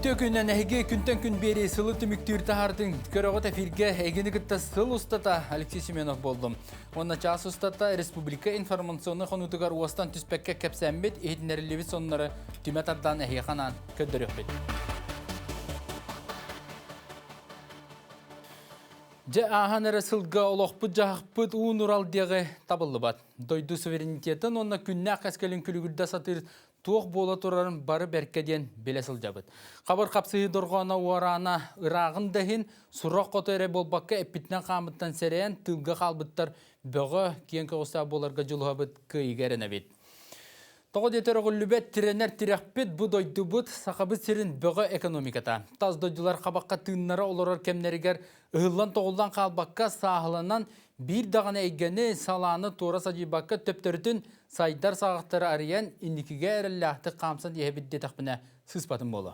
Үтө күннен әйге күнтен күн бері сылы түміктір тағардың көріғыт әфирге әйгені күтті сыл ұстата Алексей Семенов болдым. Онна час ұстата Республика информационны қонутығар уастан түспәкке кәпсәмбет ехідінәрілеві сонлары түмет ардан әйге қанан көддір өкпет. Же аханары сылға олықпыт жағықпыт уын уралдығы табылы бат. Дойду суверенитетін онна күннәқ әскелін күлігілді сатыр туық бола тұрарын бары бәркеден белесіл жабыт. Қабыр қапсығы дұрғана уарана ырағын дәхін сұрақ қотыры болбаққа әппітінен қамыттан сәрен тылғы қалбыттар бұғы кен қоғыста боларға жылғабыт күйгерін әбет. Тоғы детері ғылыбет тіренер тірекпет бұ дойды бұд сақабы сірін бұғы экономиката. Таз дойдылар қабаққа тыңнары оларар кемнерігер ұғылан тоғылдан қалбаққа сағылынан бір дағаны әйгені саланы тура садибаққа төптірдің сайдар сағықтары ариян индикіге әрілләхті қамсан ехебетде тақпіне сыспатын болы.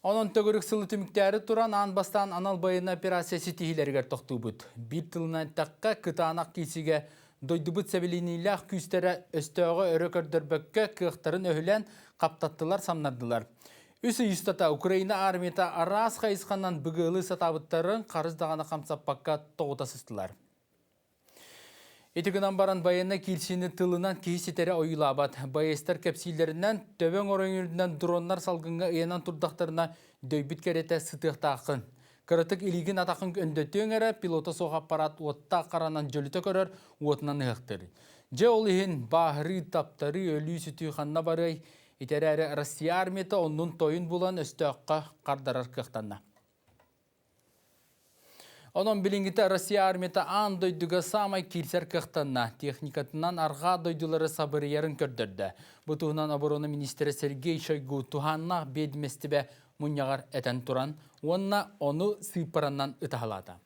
Onun tögürük sılı tümüktері тұран анбастан анал байына операциясы тихилергер тоқты бұд. Bir тылынан таққа кытанақ кейсіге дойдыбыт сәбелінейләқ күстері өстөғы өрі көрдірбөкке кықтарын өхілен қаптаттылар самнардылар. Үсі юстата Украина армията арас қайысқаннан бұғылы сатабыттарын қарыздағаны қамсаппаққа тоғытасыстылар. Етігінен баран байына келсені тылынан кейсетері ойылабат. Байестер кәпсилерінен төбен орыңырдынан дронлар салғынға ұянан тұрдақтарына дөйбіт кәреті сытықтақын. Кырытык илигин атақын өндөтөң әрі пилота соқ аппарат отта қаранан жөліті көрір, отынан ұқтыр. Же ол ехін бағыры таптары өлі сүті қанна барай, етері әрі Россия армияты оның тойын болан өстөққа қардарар қықтанна. Onun bilingite Россия армияты ан дойдуға самай кирсер қықтанна, техникатынан арға дойдулары сабыры ярын көрдірді. Бұтуғынан обороны министері Сергей Шойгу туғанна бедместібе мұнияғар әтен тұран, онна оны сыйпараннан ұтағалады.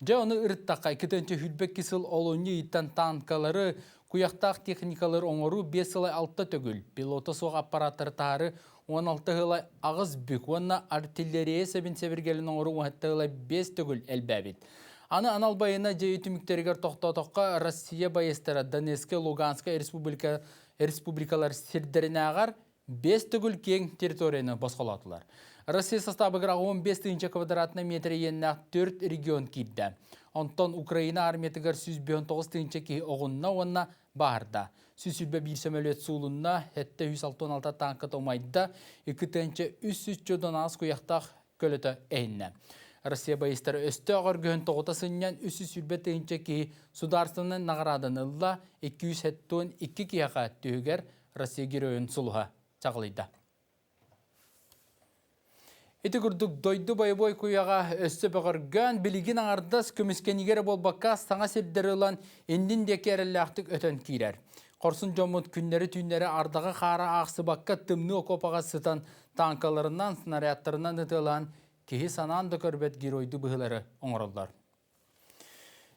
Же оны ұрыттаққа 2-тінші хүлбек кесіл олуыны иттен танкалары, құяқтақ техникалар оңыру 5 сылай 6 төгіл, пилоты соқ аппараттары тары 16 ғылай ағыз бүк, онна артиллерия сәбін сәбіргелін оңыру 17 ғылай 5 төгіл әлбәбет. Аны анал байына жайы түміктергер тоқтатыққа Россия байыстары Донецк, Луганск республикалар сирдеріне ағар 5 төгіл кең территорияны басқалатылар. Россия составыгыра 15 квадратный метр еннақ 4 регион кирді. Онтон Украина армиятыгар 119 ки оғынна онна бағырда. Сүсүлбе бір сөмөлөт суылынна әтті 166 танкы томайда 2-3 аз көяқтақ көліті әйінне. Россия байыстары өсті ағыр күйін тоғытасыннан 3 ки сударсының нағырадынылла 272 кияға түйігер Россия героин сұлыға чағылыйда. Эти күрдік дойды байбой күйаға өсті бұғырған білігін аңардас көміскенігері болбаққа саңа сердері ұлан ендін деке әріліқтік өтін кейрер. Қорсын жомыт күннері түйнері ардаға қара ақсы баққа тымны окопаға сытан танкаларынан, снарядтарынан ұтылан кейі сананды көрбет геройды бұғылары оңырылдар.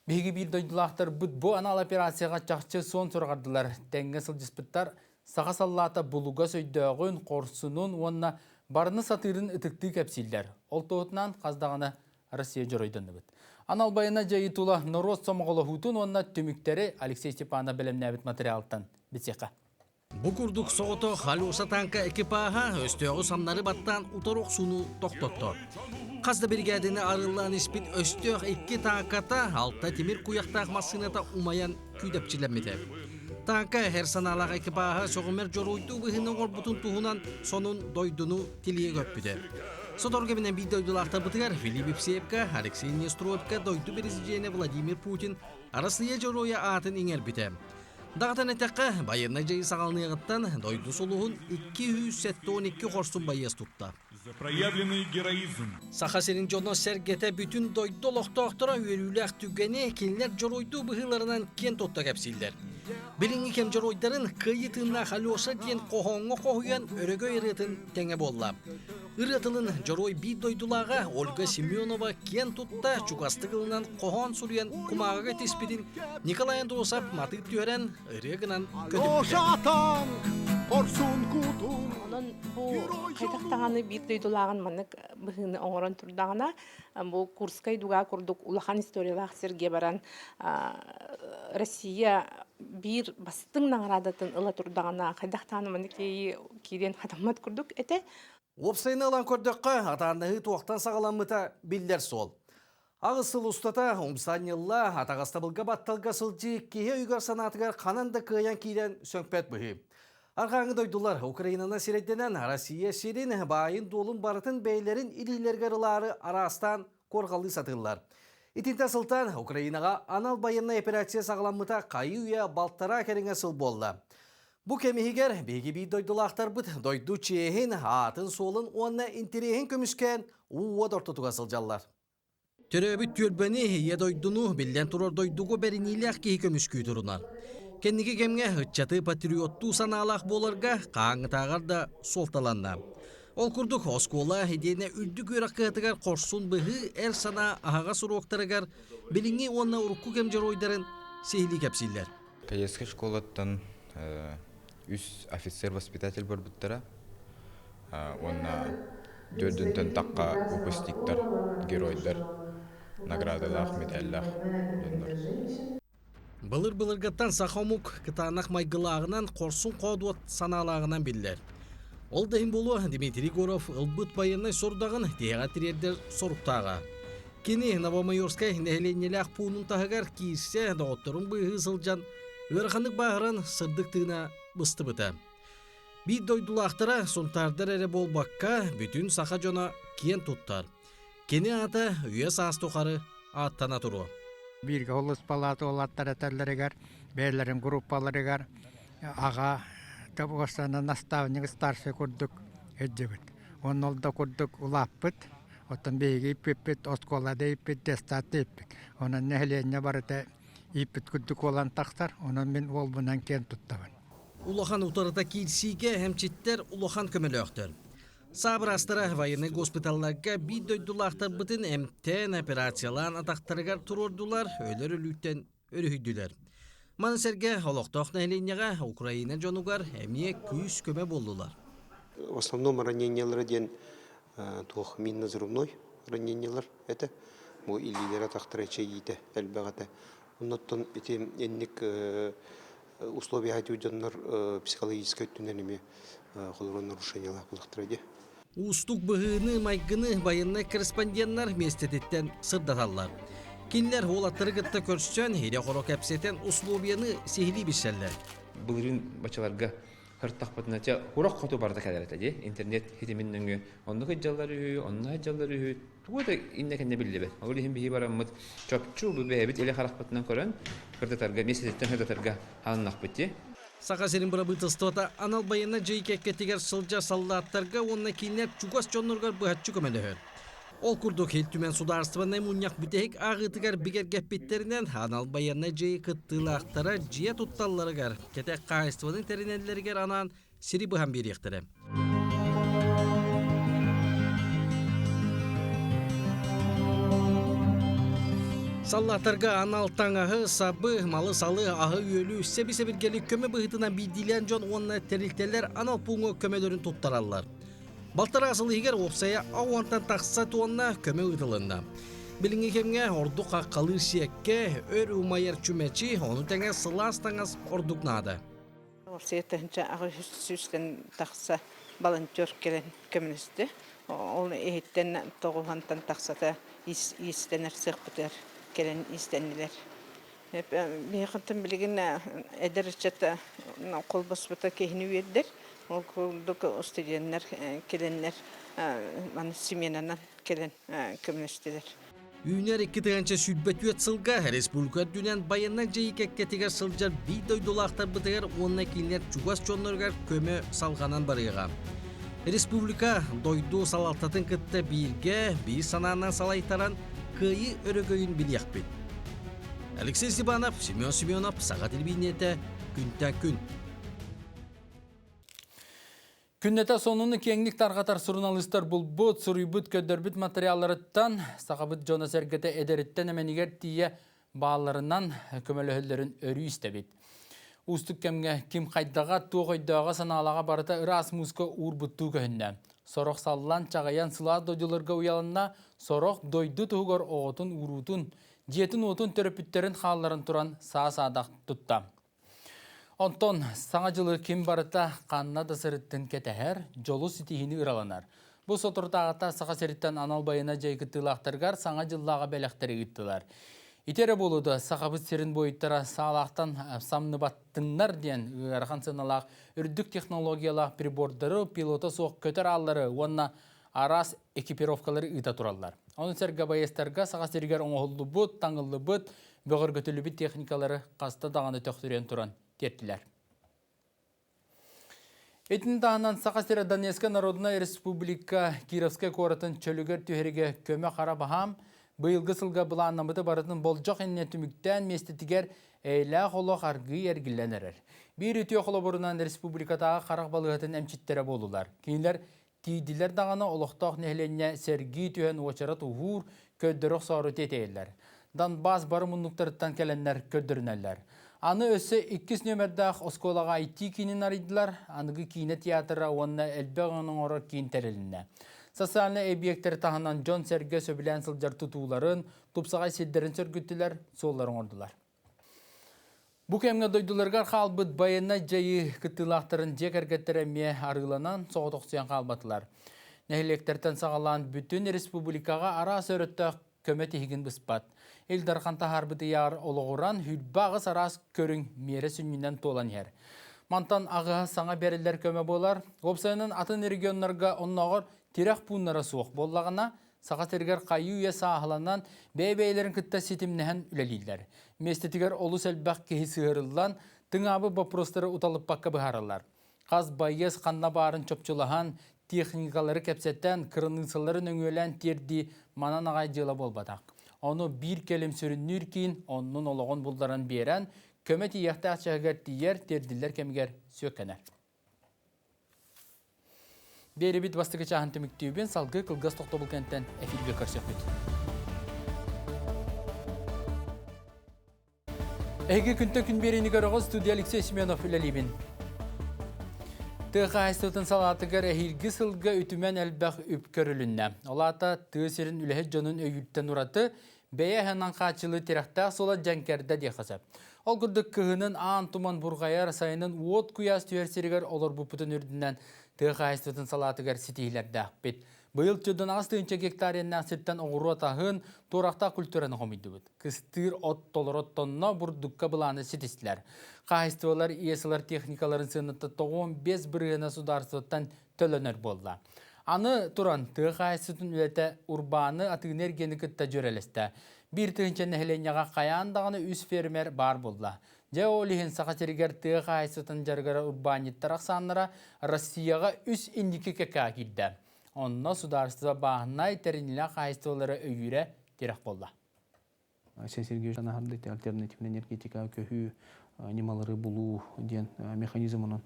Бегі бір дойдылақтар бұд анал операцияға чақчы сон сұрғардылар. Тәңгі сылжыспыттар саға саллата бұлуға сөйдіғын қорсынын онына барыны сатырын үтікті кәпсілдер. Ол тоғытынан қаздағаны Россия жұройдыңды бұд. Анал байына жайы тула Норос Сомғылы хутун онына түміктері Алексей Степана білімнәбіт материалтан бітсеқа. Бұкурдық соғыты халуса танка экипаға өстөғі самнары баттан ұтаруқ суну тоқтотты. Қазды бригадины арылан іспит өстөғ 2 танката алтта темір куяқтақ масыната умаян күйдепчілемеді. Танка her саналақ экипаға соғымер жоройды бұхының орбутын туғынан сонун дойдуну тилие көппіді. Соторгебінен бір дойдулақта бұтығар Филипп Евсеевка, Алексей Нестровка, дойду президенті Владимир Путин арасыя жороя атын еңер біті. Дағытан әтәққа байырна жайы сағалныяғыттан дойду солуғын 212 қорсын байыз тұтты. Сақасерін жоно сәргеті бүтін дойду лоқтоқтыра өрілі түгені келінер жоройду бұғыларынан кен тотта кәпсілдер. Біліңі кем жоройдарын күйетінна қалуса ден қоғонғы қоғыян өрігө еретін тәңе болла. Үретілін жорой бей дойдулаға Ольга Семенова кен тұтта чугастығылынан қоғон сүрген құмағыға теспедін Николай Андросов матып түйерен үрегінан көтіпті. Onun bu kaytaktağını bir duyduğun manık bıhını oğran turdağına bu Kurskay duğa kurduk ulahan istoriyalar serge baran Россия bir bastın nağradatın ıla turdağına kaytaktağını manık kiren hatamat kurduk ete Опсайны алан көрдөккө атааннахы туақтан сағаламыта билдер сол. Ағысыл ұстата умсанылла атағаста бұлға батталға сылжы кеге үйгар санатығар қананды кыян кейден сөңпәт бұхи. Арғаңы дойдулар Украинаны сиредденен Россия сирин байын долын барытын бейлерін илилергерілары арастан корғалы сатылар. Итинта сылтан Украинаға анал байынна операция сағаламыта қайы үйе балттара кәріңе сыл болды. Бұ кемігер беги бей дойдулақтар бұд дойду чейхін атын солын онна интерейхін көміскен уа дортутуға сылжалар. Төрөбүт түрбәні едойдуну билден турар дойдугу бәріниләқ кейі көміскүй тұрунар. Кенники кемге хытчаты патриотту саналақ боларга қаңытағар да солталанна. Ол күрдік оскола хедене үлдік өраққығытығар қорсын бұғы әр сана ағаға сұруқтарығар біліңе онна ұрыққу кемжер ойдарын сейлі кәпсейлер. Каескі школаттан үс офицер-воспитатель бар бұттара. Онна дөдінтін таққа выпустиктар, геройдар, наградалақ, медаллақ. Былыр-былыргаттан сақамук кытанақ майгылағынан қорсын қодуат саналағынан білдер. Ол дайын болу Дмитрий Горов ұлбыт байынай сордағын теға тірердер соруқтаға. Кені Новомайорскай нәхеленелі ақпуының тағығар кейсе дауыттырын бұйғы сылжан өрқанық бағыран сырдықтығына бұсты бұта. Бей дойдулақтыра сонтардар әрі болбаққа бүтін сақа жона кен тұттар. Кені ата үйе саас тоқары аттана тұру. Бирге олыс палаты олаттар әтәрлерігер, бәйлерін группаларығар, аға табуғастаны наставник старший күрдік әджібіт. Оны олда күрдік ұлаппыт, оттан бейге иппет, осколада иппет, дестаты иппет. Оның нәхілене барыда иппет күрдік olan тақтар, оның мен ол бұнан кен тұттабын. Улахан утарыта келсиге әмчеттер улахан көмелі өқтір. Сабыр астыра военный госпиталларға бей дойдулақтар бұтын әмтен операциялан атақтарығар тұрордулар, өлер өліктен өрігүйділер. Манысерге олықтоқ нәйленеға Украина жонуғар әмие күйіс көме болдылар. В основном ранениялар ден тух минно-взрывной ранениялар это бу илилер атақтар чейді әлбәғаты. Оннан этим энник условия хатюджаннар психологическое түненеме холорон нарушениялар булықтырады. Устук бұғыны майгыны байынны корреспонденттар местететтен сырдаталар. Кинлер олаттыры гытта көрсен, хере қоро кәпсетен условияны сехили бішсәллер. Бұлырын бачаларға хырттақ бұтынача ұрақ қоту барда кәдәрәті де. Интернет хетімінніңі онны қыджалар үйі, онны қыджалар үйі. Туғыда иннекенне білді бәд. Олы хем бейі барамыд чөпчу бәбіт еле қарақ бұтынан көрін. Хырдатарға, месететтен хырдатарға алынақ бітті. Сақа серін бұра бұтыстывата анал байына жай кәккетігер сылжа саллаттарға онна кейінер чугас жонырғар бұхатчу көмелі Ол күрдік хел түмен сударстваны мұняқ бүтек ағытығар бігер гәппеттерінен анал байына жай кыттылақтара жия тұтталларығар. Кетек қайыстывының тәрінелерігер анан сiri бұхан беректірі. Саллатарға анал таңағы, сабы, малы салы, ағы үйелі, себесе біргелі көмі бұғытынан бейдилен жон онына тәрілтелер анал пұңы көмелерін тұттаралар. Балтар асылы егер опсая ауантан тақса туанна көмі ұйтылында. Біліңі кемге ордық аққалы сиекке өр умайыр чүмәчі, оны тәңе сылас таңыз ордықнады. Опсая тәнчі ағы сүстен тақса балантер келен көміністі. Ол ехеттен тоғылғантан тақсата истенер сықпытыр. Келен isteniler. Bir yakın bilgin ederçete kolbasbata kehini verdiler. O kulduk ustayanlar gelenler bana simyenanan gelen komünistler. Үйнер 2 тыганча сүлбәт сылга республика дүнен байынна жайы кәккетігер сылжар бейдой долақтар бұтығар онына кейінлер чугас чонларғар көмі салғанан барыға. Республика дойду салалтатын кітті бейірге бей сананан салайтаран кыйы өрөгөйін білияқ бет. Алексей Степанов, Семен Семенов, Саға телевидениеті, күнтен күн. Күннете сонуны кеңлік тарғатар журналистер бұл бұд, сұрыйбыт көддербіт материалларыттан, сақабыт жона сәргеті әдеріттен әменігер тие бағаларынан көмелі хөлдерін өрі істебет. Устық кемге кем қайдаға туғойдаға саналаға барыта ұрас мұзға ұр-бұтту көхінне. Сорық саллан чағаян сыла дойдыларға уялынна, сорық дойды тұғығыр оғытын ұрутын, жетін отын төріпіттерін қалларын тұран саа-саадақ тұтта. Онтон, саңа жылы кем барыта қанна да сырыттын кетәхер, жолу ситихini ыраланар. Бу сотуртағыта сақа серіттен аналбайына жайгыттылақтыргар саңа жыллаға бәліқтері гыттылар. Итере болуды сақабыт серін бойыттара сағалақтан самныбаттыннар ден ғархан сыналақ үрдік технологиялақ прибордары пилоты соқ көтер аллары, онна арас экипировкалары ыта тураллар. Оның сәргі байыстарға сақа сергер оңғылы бұд, таңылы бұд, бөғір көтілі бұд техникалары қаста дағаны төқтірен тұран тертілер. Этин тағынан Сақасыра Донецка Народная Республика Кировская коратын чөлігер түйерге көмі қара бағам, бұйылғы сылға бұла аннамыты барытын болжақ әнне түміктен местетігер әйлі қолық арғы ергіленерер. Bir ütüye қолы бұрынан республикатағы қарақ балығатын әмчеттері болулар. Кейінлер тейділер дағаны олықтақ нәхленне сәргі түйен очарат ұғыр көддіріқ сары тетейлер. Донбасс бары мұндықтарыттан кәленлер көддірінәлер. Аны өсі 2 нөмірдақ осколаға айти кейінін арыдылар, анығы кейіні театры онына әлбәғының оры кейін тәрелінне. Социальны объекттер тағынан Джон Серге сөбілен сылжар тұтуларын, тұпсағай селдерін сөргіттілер, соларын ордылар. Бұ кәмге дойдыларғар қалбыт байына жайы күттілақтарын жек әргеттереме арғыланан соғытоқсиян қалбатылар. Нәхілектерден сағалан бүтін республикаға ара сөрітті көмет егін бұспат. Елдарқанта харбыты яғыр олығыран хүлбағы сарас көрің мері сүнінен толан ер. Мантан ағы саңа берілдер көмі болар. Опсайынан атын регионларға оннағыр терек пұннары суық боллағына сақатергер қайы үйе сағыланан бәй-бәйлерін күтті сетімнәхін үлелейлер. Местетігер олу сәлбәқ кейі сығырылдан тыңабы бапростары ұталып баққа бұхарылар. Қаз байыз қанна барын чөпчіліған техникалары кәпсеттен кырынысыларын өңелен терді манан ағай жылы болбадақ. Оны bir келім сүріннүр кейін, onun олығын бұлдарын берен, көмет ияқты ақшағығар тиер, терділер кемігер сөккенер. Бері біт бастығы чағын түміктеубен салғы қылғас тоқтобыл кәнттен әфилге көрсек бүт. Әйгі күнті күн берені көріғыз студия Алексей Семенов үләлейбін. Тыға айстытын салатығыр әйілгі сылғы үтімен әлбәқ үп көрілінне. Олата тыысырын үләхет жонын өйілттен ұраты, бәйе хәнан қачылы терақтақ сола жәнкерді деқасы. Ол күрдік кығының аң тұман бұрғайар сайының от күяс түйерсерігер олар бұпытын үрдінен тыға айстытын салатығыр сетейлерді ақпет. Бұйыл түдін астығынша гектариннен сеттен оғыру атағын торақта күлтөрені қомиды бұд. Кыстыр от толыр оттонна бұрдыққа бұланы сетестілер. Қайыстывалар иесілер техникаларын сынытты 15 біргені сударсыттан төлінер болды. Аны тұран тыға айстытын үлеті урбаны атығынер гені күтті жөрелесті. Bir тыгынча нәхленяға қаяндағаны үс фермер бар болды. Же олихин сақатерігер тыға айстытын жарғара урбаниттар ақсанлара Россияға үс индики кәка келді. Онна сударсыға бағынай тәрінілі қайыстылары өйірі терек болды. Сен Сергей Жанахарды альтернативный энергетика көхі немалары бұлу ден механизмының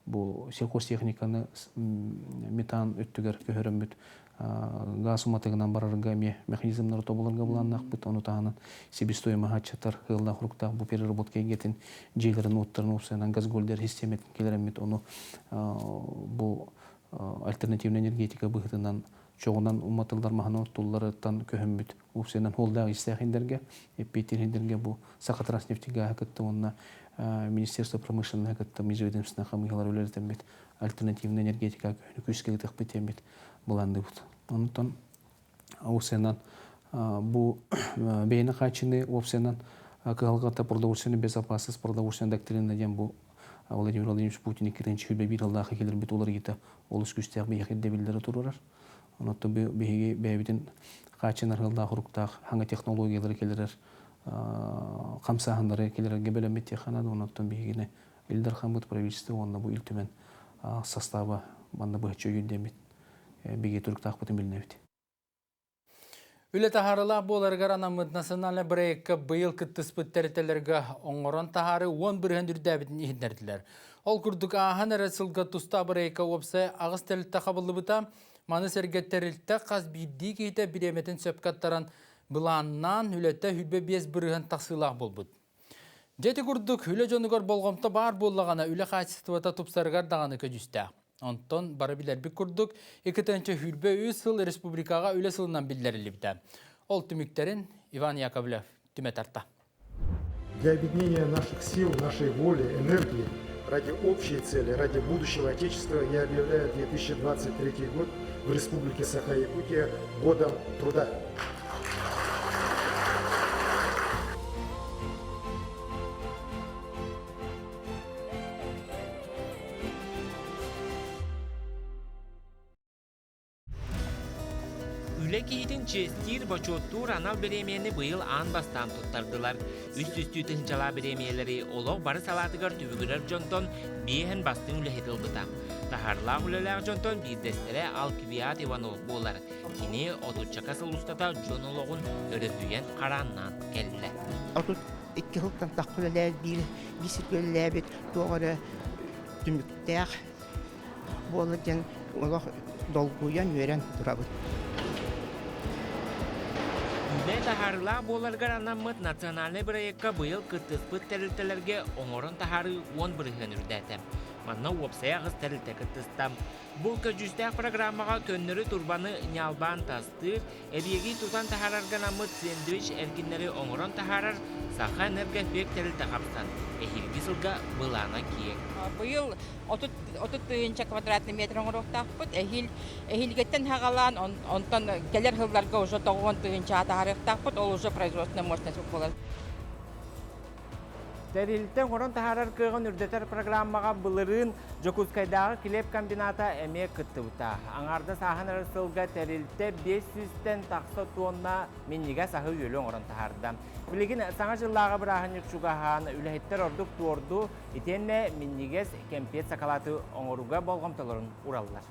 бұл сельхозтехниканы метан өттігер көхірін бүт газ уматығынан барырға механизмлары тобыларға бұланнақ бүт, оны тағынан себестойма хатчатар ғылда құрықтақ бұл переработка егетін жейлерін оттарын опсайынан газгольдер системетін келерін бүт, оны бұл альтернативный энергетика бұғытынан çoğundan umatıllar mahana tulllarıdan köhümbüt. Upsenan holdağı istəyəxindərgə, epeytirindərgə bu Sakhatransneftiga haqqıtda onunla Ministerstvo pромышленности haqqıtda Межведомственных хамыгалар өлерден бет альтернативный энергетика köhünü küskeli tıqbeten bet bulandı bud. Ondan upsenan bu beyni qaçını upsenan kıhalqata продовольственной безопасность, продовольственной доктрина ден bu Владимир Владимирович Путин 2-нче bir yıldağı gelir bit olar gita olus küstəq bir yaxid debilləri tururar. Onotto behiги бәбитин қачынар ғылда құрықтақ, ханға технологиялары келерер, қамсағындары келерерге бөлемет теханады, оноттон бехигіне елдер қамыт правительство, онда бұл үлтімен составы банда бұхчы үйіндемет, беге түріктақ бұтын білінебет. Үлі тахарыла боларғар анамыд национальный брейкка бұйыл күттіс бұттәрітелерге оңырын тахары 11 үрдәбітін ехіндерділер. Ол күрдік ағын әрәсілгі тұста брейкка опсы ағыз тәлітті қабылы бұта, Маны сәргеттерілті қаз бірді кейті біреметін сөпкаттаран бұланнан үлетті хүлбе 5 бірігін тақсылақ болбыд. Жеті күрдік үлі жонығар болғымты бар болағана үлі қайсыстывата тұпсарғар дағаны көжісті. Онтон бары білер бір күрдік 2-тінші хүлбе 3 сыл республикаға үлі сылынан білдерілі біді. Ол түміктерін Иван Яковлев түмет арта. Для объединения наших сил, нашей воли, энергии ради общей цели, ради будущего Отечества я объявляю 2023 год в Республике Саха-Якутия годом труда. Ülekihidin Çestir Baçottur anal beremiyeni bıyıl an bastan tuttardılar. Üst tınçala beremiyeleri oluq barı salatıgar tübügürer jonton bihen bastın ülehedilditam. Taharla üleler jonton bir destere Alkiviyat Ivanov bolar. Kini oturçakasıl ustata jonoluğun örüdüyen karannan kelle. Otut iki hıltan takkuleler bir sürgüleler bir doğru tümükler. Bu olacan olaq dolguyan yören durabı. Üle taharla bolargar anamıt nasyonalne birayekka bıyıl kıtıspıt teriltelerge oŋorun taharı 10 bırıhın ürdetem. Manna uopsaya kız terilte kıtıstam. Bu köcüstək programmağa könnürü turbanı nyalban tastır, ebiyegi tutan taharargan amıt sandviç erginleri oŋorun taharar saha energefek terilte kapsan. Ehilgi sılga bılana kiyek. Bu yıl 30 kvadratlı metre oŋoroqtaqpıt, ehilgetten haqalan, ondan gelir hıllarga уже 90 tığınca ataharıqtaqpıt, ol уже производственная мощность bolar. Terilten oran taharar kığın ürdeter programmağa bılırın Jokuskaydağı kilep kombinata emek kıttıvta. Anarda sahan arasılga terilte 500'ten taksa tonna minniga sahı yölü oran taharda. Biligin sana jıllağı bırahan yükçugahan ülehetler orduk tuordu itenne minniges kempiyet sakalatı oŋoruga bolgamtaların urallar.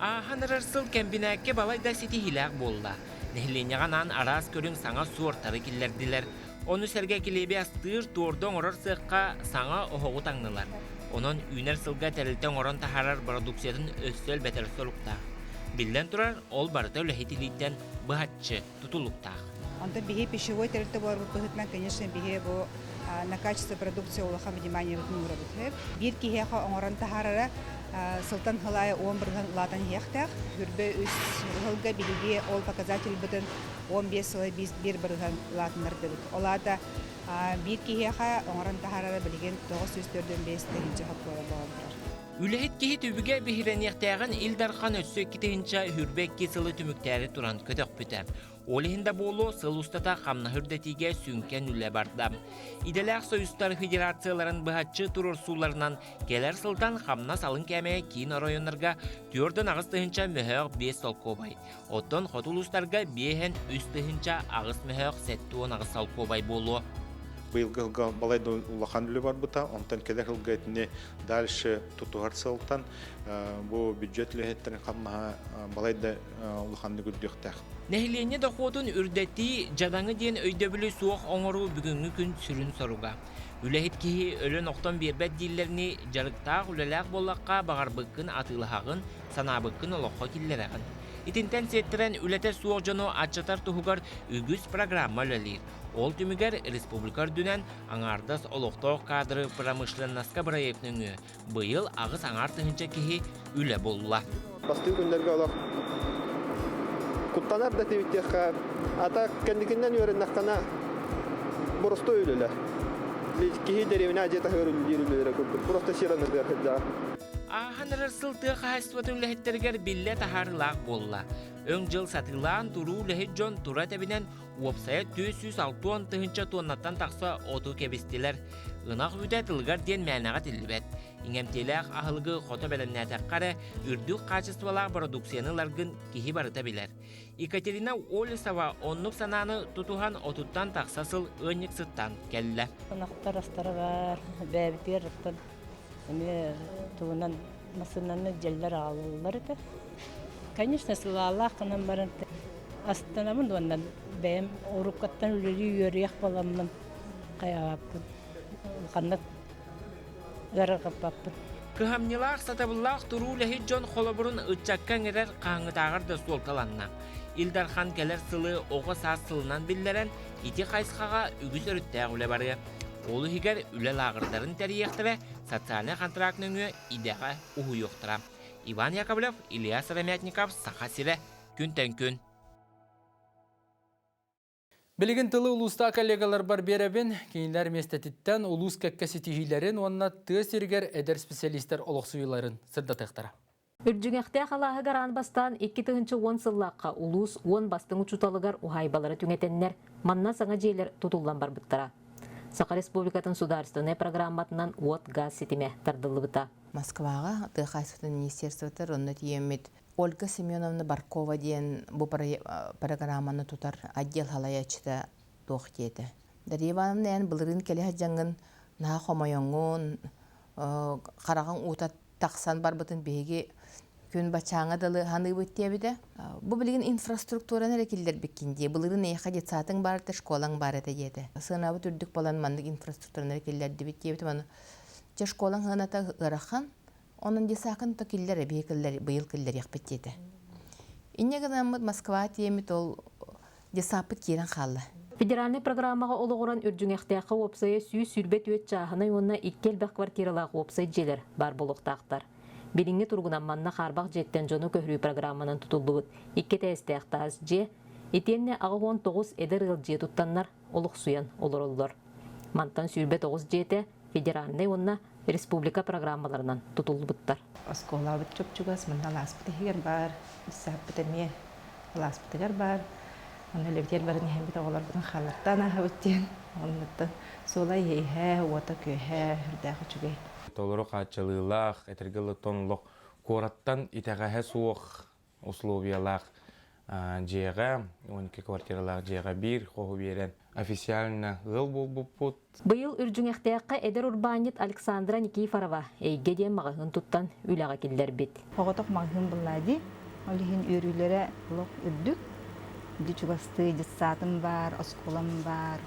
Ahan arasıl kembinakke balayda siti hilak bolla. Nehlenyagan aras körün sana su ortarı killerdiler. Onu serge kilebi astır tuordon orar sıqqa sana ohoğu taŋныlar. Onun üner sılga terilten oran taharar produksiyatın össel beter solukta. Bilden turar ol barıta ülehetiliyden bıhatçı tutulukta. Onda bihe пищевой терилте бар бухытнан, конечно, bihe bu на качество продукции улаха внимание вытнура. Bir kiheha oran taharara Сылтан хылая 11 латан хектар, хүрбе үс хылга билге ол показатель бүтін 15 сылы bir бұрған латынларды бүт. Олада bir кихеха оңырын тахарара білген 945 тегінші хапкола бағалдырар. Үлehit kehi tübüge bihireniyektäğin ildarkan ötsök kitehinca hürbek kesılı tümükteri turan kötök bütem. Olehinda bolu sıl ustata kamna hürdetige sünken ülle bardam. İdelek Soyuzlar Federatsiyaların bıhatçı turur sularından geler sıltan kamna salın kemeye kiin rayonlarga tüyordun ağız tıhınca mühök 5 salkobay. Otton xotulustarga behen üst tıhınca ağız mühök settuğun ağız salkobay bolu. Быйылғы балайда улахан үлі бар бұта, онтан келер жылға етіне дальше тұтуғар сылтан бұл бюджет үліхеттерін қамнаға балайда улаханды күрдіқтәқ. Nehliğine doxotun ürdettiği jadaňy diýen öýdebili suwak oňoru bugünkü gün sürün soruga. Ülehit kihi ölü noktan birbet dillerini jarıktaq üleläk bollakka bagarbıkkın atylahagyn, sanabıkkın olokko killeregin. İtinten settiren ülete suwak jonu açatar tuhugar ügüs programma ölelir. Ol tümüger respublikar dünen aňardas oloktoq kadrı pramышленностка проектныңы быйыл агыс aňar tyhynça kihi üle bolla. Bastığı günlerge olaq Kuttanar da tevittiğe ata kendikinden öğrennekkana borosto öylele. Kihi derevine aceta hörülülere kurduk. Borosto şiranır derhedda. Ahanır sıltığı hasvatın lehetterger bille taharlaq bolla. Ön jıl satılan turu lehet jon tura tebinen website 460 tığınça tonnattan taqsa otu kebestiler. Inak üde tılgar diyen mənağa tillibet. İngemtelek ahılgı xota belennätäqqara ürdük kaçısvalaq produksiyanılargın kihi barıta biler. Ekaterina Olisova onluk sananı tutuhan otuttan taqsasıl önyik sıttan kelle. Anaqtar astara var, bäbitler rıttan. Eme tuğunan masınanı jeller alırlar da. Конечно, sılalaq kanan barın. Astanamın ondan benim orukattan üleli yörüyek balamın qayapın. Qanat garaqapapın. Kıhamnilaq satabıllaq turu lehet jon xoloburun ıçakkan erer qaňytağır da soltalanna. İldarxan keler sılı oğa saz sılынан billeren iti qaysqağa ügüs örüttäq üle bary. Olu higer üle lağırdarın teriyektere sotsialny kontraktnyňy ideqa uhu ýoktura. Ivan Yakovlev, Ilyas Remyatnikov, Saha Sire, Күнтен күн. Білігін тылы улуста коллегалар бар беребін, кейінлер местетіттен улус кәккәсетихилерін, онына тыз ергер әдер специалистер олықсуйларын сырда тектара. Үрджүңәхтә халаһы гаран бастан 2-10 сыллаққа улус 10 бастың учуталыгар ухайбалары түңетеннер манна саңа жейлер тутуллан бар бұттара. Сақа Республикатын сударственная программатынан от газ сетиме тардылы бұта. Москваға Тыхайсватын министерствотар онны тиемет Ольга Семеновна Баркова дейін бұл программаны тутар отдел халаячыда тоқ дейді. Дарья Ивановна ән бұлырын келі хаджаңын наға қомайоңын қараған ұтат тақсан бар бұтын бейге күн бачаңа далы ханы бұтте біді. Бұл білген инфраструктураны рәкелдер беккенде. Бұлырын әйқа детсатын барыты, школаң барыты деді. Сығына бұт үрдік балан мандық инфраструктураны рәкелдерді бітте біді. Че школаң ғаната ғырақан, onun desakın tokillere beyikiller bıyıl killer yakpet dedi. İnne gıdamıd Moskva tiyemit ol desapıt kiren xallı. Federalny programmaga oluğuran Үрджүңәхтәкы опсaya süy sürbet öt çahına yonna ikkel bak kvartiralag opsay jeler bar boluqtaqtar. Biringe turgunan manna xarbaq jetten jonu köhrü programmanın tutulduğut. İkke testaqtaz je etenne ağı 19 eder yıl je tuttanlar oluq suyan olur olurlar. Mantan sürbet 9 jete federalny yonna Республика программаларынан tutuldu buttar. Oskolar bit çok çugas manda laspıtır var, sapıtırmaya laspıtır var. Onu levter barın hem bir oğlar bunun xalartana havutjen. Onu da solay he, wata köhe, hırda xuçuge. Toloro qaçılılaq, etergili tonluq, korattan itagahe soğuk условиялaq жеға, 12 квартиралақ жеға бір, қоғы берен официально ғыл бұл. Бұйыл Үрджүңәхтәкы Эдер Урбанит Александра Никифорова әйге ден мағығын тұттан үліға келдер бет. Оғытық мағығын бұллады, олығын өрілері ұлық үрдік. Ді чуғасты, десатым бар, осколам бар.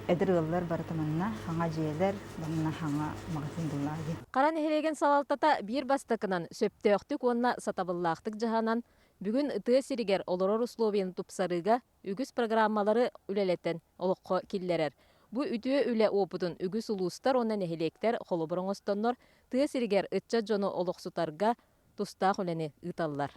Эдер ғыллар бар таманна, хаңа жейлер, бамына хаңа мағығын бұллады. Қаран әхелеген салалтата бір бастықынан сөптөқтік онына сатабыллақтық жағанан бүгін ытығы сиригер олорор условияны тупсарыға үгіс программалары үлелеттен олыққы келлерер. Бу үтіе үле опытын үгіс улустар онан әхелектер қолы бұрын остоннор тығы сиригер ытча жону олықсутарға тустақ үлені ыталлар.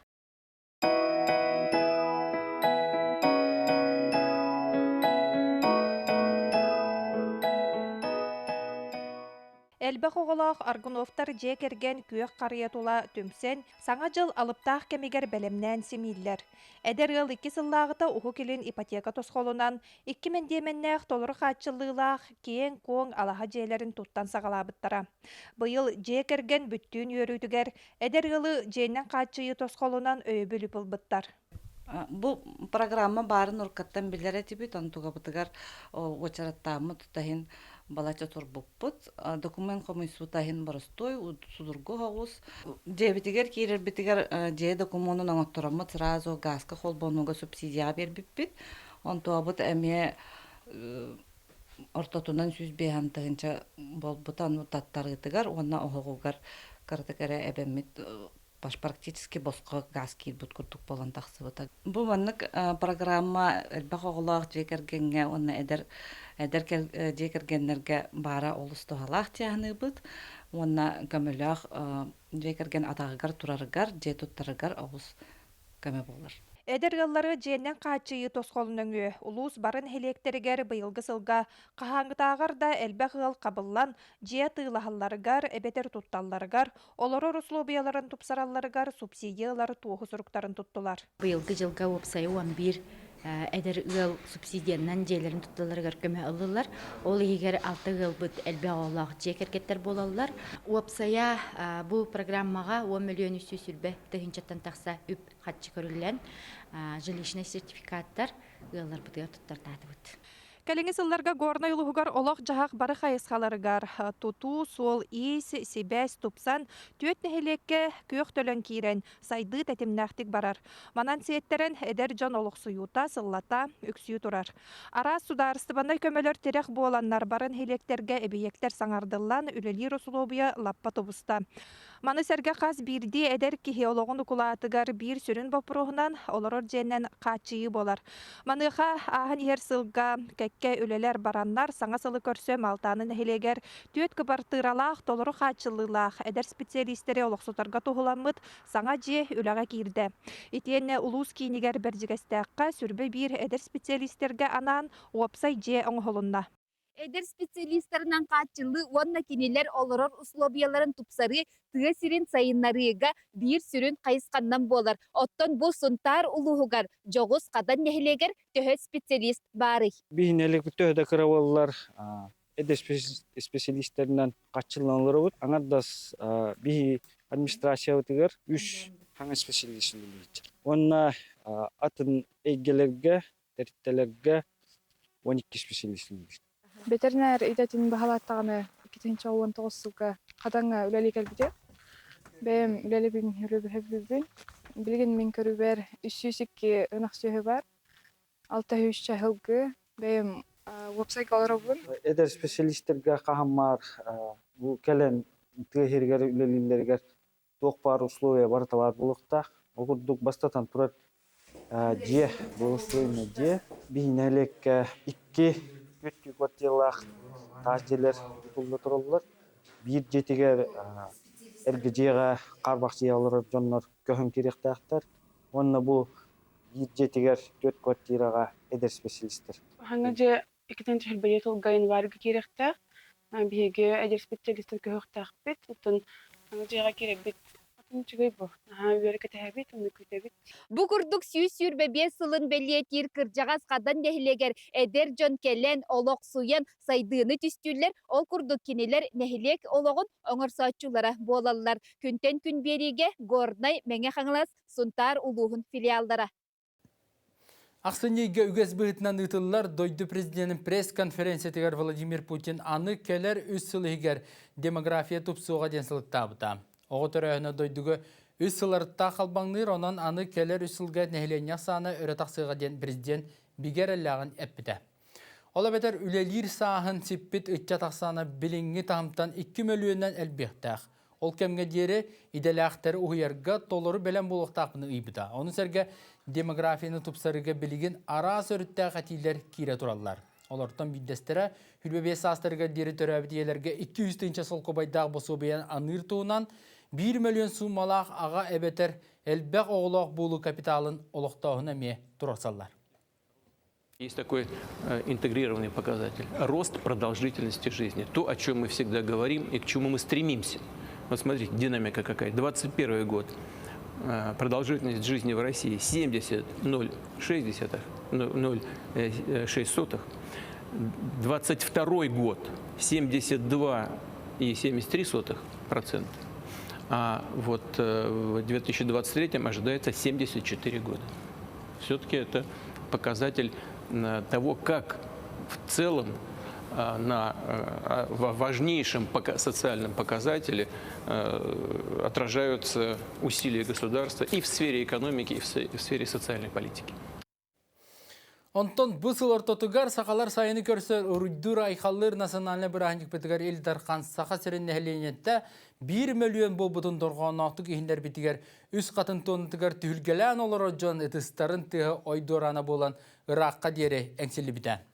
Әлбәқ оғылақ Аргуновтар жек ерген күйек қариятула түмсен, саңа жыл алыптақ кемегер бәлемнән семейлер. Әдер ғыл 2 сыллағыта ұху келін ипотека тосқолынан 2 деменнәқ толыр қатшылылақ кейін коң алаға жейлерін туттан сағалабыттара. Бұйыл жек ерген бүттін өрүйтігер, әдер ғылы жейнен қатшыйы тосқолынан өйбілі бұлбыттар. Бұл программа барын ұрқаттан білдері тепет, антуға бұтығар очараттамы тұтайын балача турбуппут, документ комиссу тахин барыстой, судургу хауыз. Жебетігер, кейлер бетігер же документын аңаттырамы сразу газка холбонуға субсидия бербіппет. Онтуа бұт әме ортатынан сүз бейхантығынша бұтан таттарғытығар, онна оғығығар картығары әбәмет практически босқа газ кейл бұт күрдік болан тақсы бұта. Бұл маннық программа әлбақ оғылақ жекергенге, онна әдер жекергенлерге бара олыстығалақ тияғыны бұд. Онна көміліғ жекерген атағығар тұрарығар, же тұттарығар ауыз көмі болыр. Эдергаллары жейнен қачыйы тосқолының үй, улус барын хелектерігер бұйылғы сылға, қағаңғытағар да әлбәқ ғыл қабыллан, же тыйлағаларығар, әбетер тұтталарығар, олары руслобияларын тұпсараларығар, субсидиялары туғы сұрықтарын тұттылар. Бұйылғы жылға опсайы 11 әдер ұғыл субсидиянан жейлерін тұтталарығар көмі ұлылар. Ол егер 6 ғыл бұд әлбәқ олағы жекеркеттер болалар. Опсая бұл программаға 10 миллион үсі сүрбе тұхынчаттан тақса үп қатшы көрілген жилищный сертификаттар ұғылар бұдыға тұттар тады бұд. Кәліңі сылларға горна ұлығығар олақ жағақ бары қайысқаларығар. Туту, сол, ес, себәс, тупсан, түйет нәхелекке күйек төлін кейрен, сайды тәтімнәқтік барар. Манан сеттерін әдер жан олық сұюта, сыллата, үксүйі тұрар. Ара сударыстыбанай көмелер терек боланнар барын хелектерге әбейектер саңардылан үлелер условия лаппа тұбыста. Маны сәрге қас бірде әдер кихи олығын укулатыгар бір сүрін бапыруғынан оларор жәнен қачыйы болар. Маныға ағын ер сылға кәкке өлелер бараннар саңа сылы көрсө малтанын әхелегер түйет кыбартыралақ толыру қачылылақ әдер специалистері олықсутарға туғыламыд саңа же үліға кирді. Итенне улус кейінігер бәржігістәққа сүрбе бір әдер специалистерге анан уапсай же оңғылынна. Эдер специалистернан катчылы онна кинелер олорор условияларын тупсары тыа сирин сайыннарыга бир сүрүн кайыскандан болар. Оттон бу сунтар улугар жогус кадан нехлегер төһө специалист бары. Бихинелик төһөдө кыраваллар эдер специалисттеринен катчыланалары бут. Аңардас бихи администрация утыгар 3 хаңа специалист үлүлүчү. Онна атын эйгелерге, терттелерге 12 специалист үлүлүчү. Ветеринар идетін бағалаттағаны 2019 жылға қадаңа үләлі кәлбіде. Бәйім үләлі бін үлі білген мен көрі бәр 302 ұнақ сөйі бар. 600 жылғы бәйім вебсайт олары бұн. Эдер специалисттерге қағамар бұл кәлен түйергер үләлілергер тоқ бар условия бар талар болуқтақ. Оғырдық бастатан тұрар же бұл условия же бейінәлік 2 Көтті көттелақ тажделер тұлды тұрылылар. Bir жетігер әргі жеға қарбақ жеғалары жонлар көхін керекті ақтар. Онына бұл bir жетігер 4 көттелаға әдер специалистер. Хаңа же 2-тен түхіл бәйет олғайын варғы керекті. Бейге әдер специалистер көхіқті ақпет. Оттын хаңа жеға керек бет. Бу курдук сүйбебе сылын белетир кыржагас кадан нехилегер эдер жон келен олок суян сайдыны түстүллер ол курдук кинелер нехилек ологун оңорсоочулара болалар. Күнтен күн бериге горнай меңе хаңлас сунтар улуғын филиалдара. Ақсынеге үгіз бұғытынан ұтылылар дойды президентінің пресс-конференциятығар Владимир Путин аны келер үс сылығығар демография тұпсуға денсілік табыта. Оғы түрәйіні дойдығы үс сыларытта қалбаңныр, онан аны келер үс сылға нәхілене саны өрі ден президент бігер әллағын әппіді. Ола бәтер үлелер сағын сиппет үтча тақсаны біліңі тағымтан 2 миллионнан әлбектәқ. Ол кәмге дері иделәқтері ұғыярға толыры бәлем болуқтақпыны ұйбыда. Оның сәрге демографияны тұпсарыға білген ара сөрітті қатилер кире тұралар. Олардан биддестері хүлбебе састырға дері төрәбітиелерге 200-тінші сол көбайдағы босу бейін аныр туынан 1 миллион суммалақ аға әбетер әлбәқ оғылақ болу капиталын олықтауына ме тұрасалар. Есть такой интегрированный показатель. Рост продолжительности жизни. То, о чем мы всегда говорим и к чему мы стремимся. Вот смотрите, динамика какая. 21 год. Продолжительность жизни в России 70,06. 22 год 72,73%. А вот в 2023 ожидается 74 года. Все-таки это показатель того, как в целом на важнейшем социальном показателе отражаются усилия государства и в сфере экономики, и в сфере социальной политики. Онтон бұсыл ортотугар сақалар сайыны көрсі үрдүр айқалыр национальны бірахынчик бітігер елдарқан сақа сірін нәхіленетті 1 миллион бол бұтын тұрған ақтық ехіндер бітігер үс қатын тонытығар түхілгелән олар жон етістарын тығы ойдорана болан ұраққа дері әңселі бітен.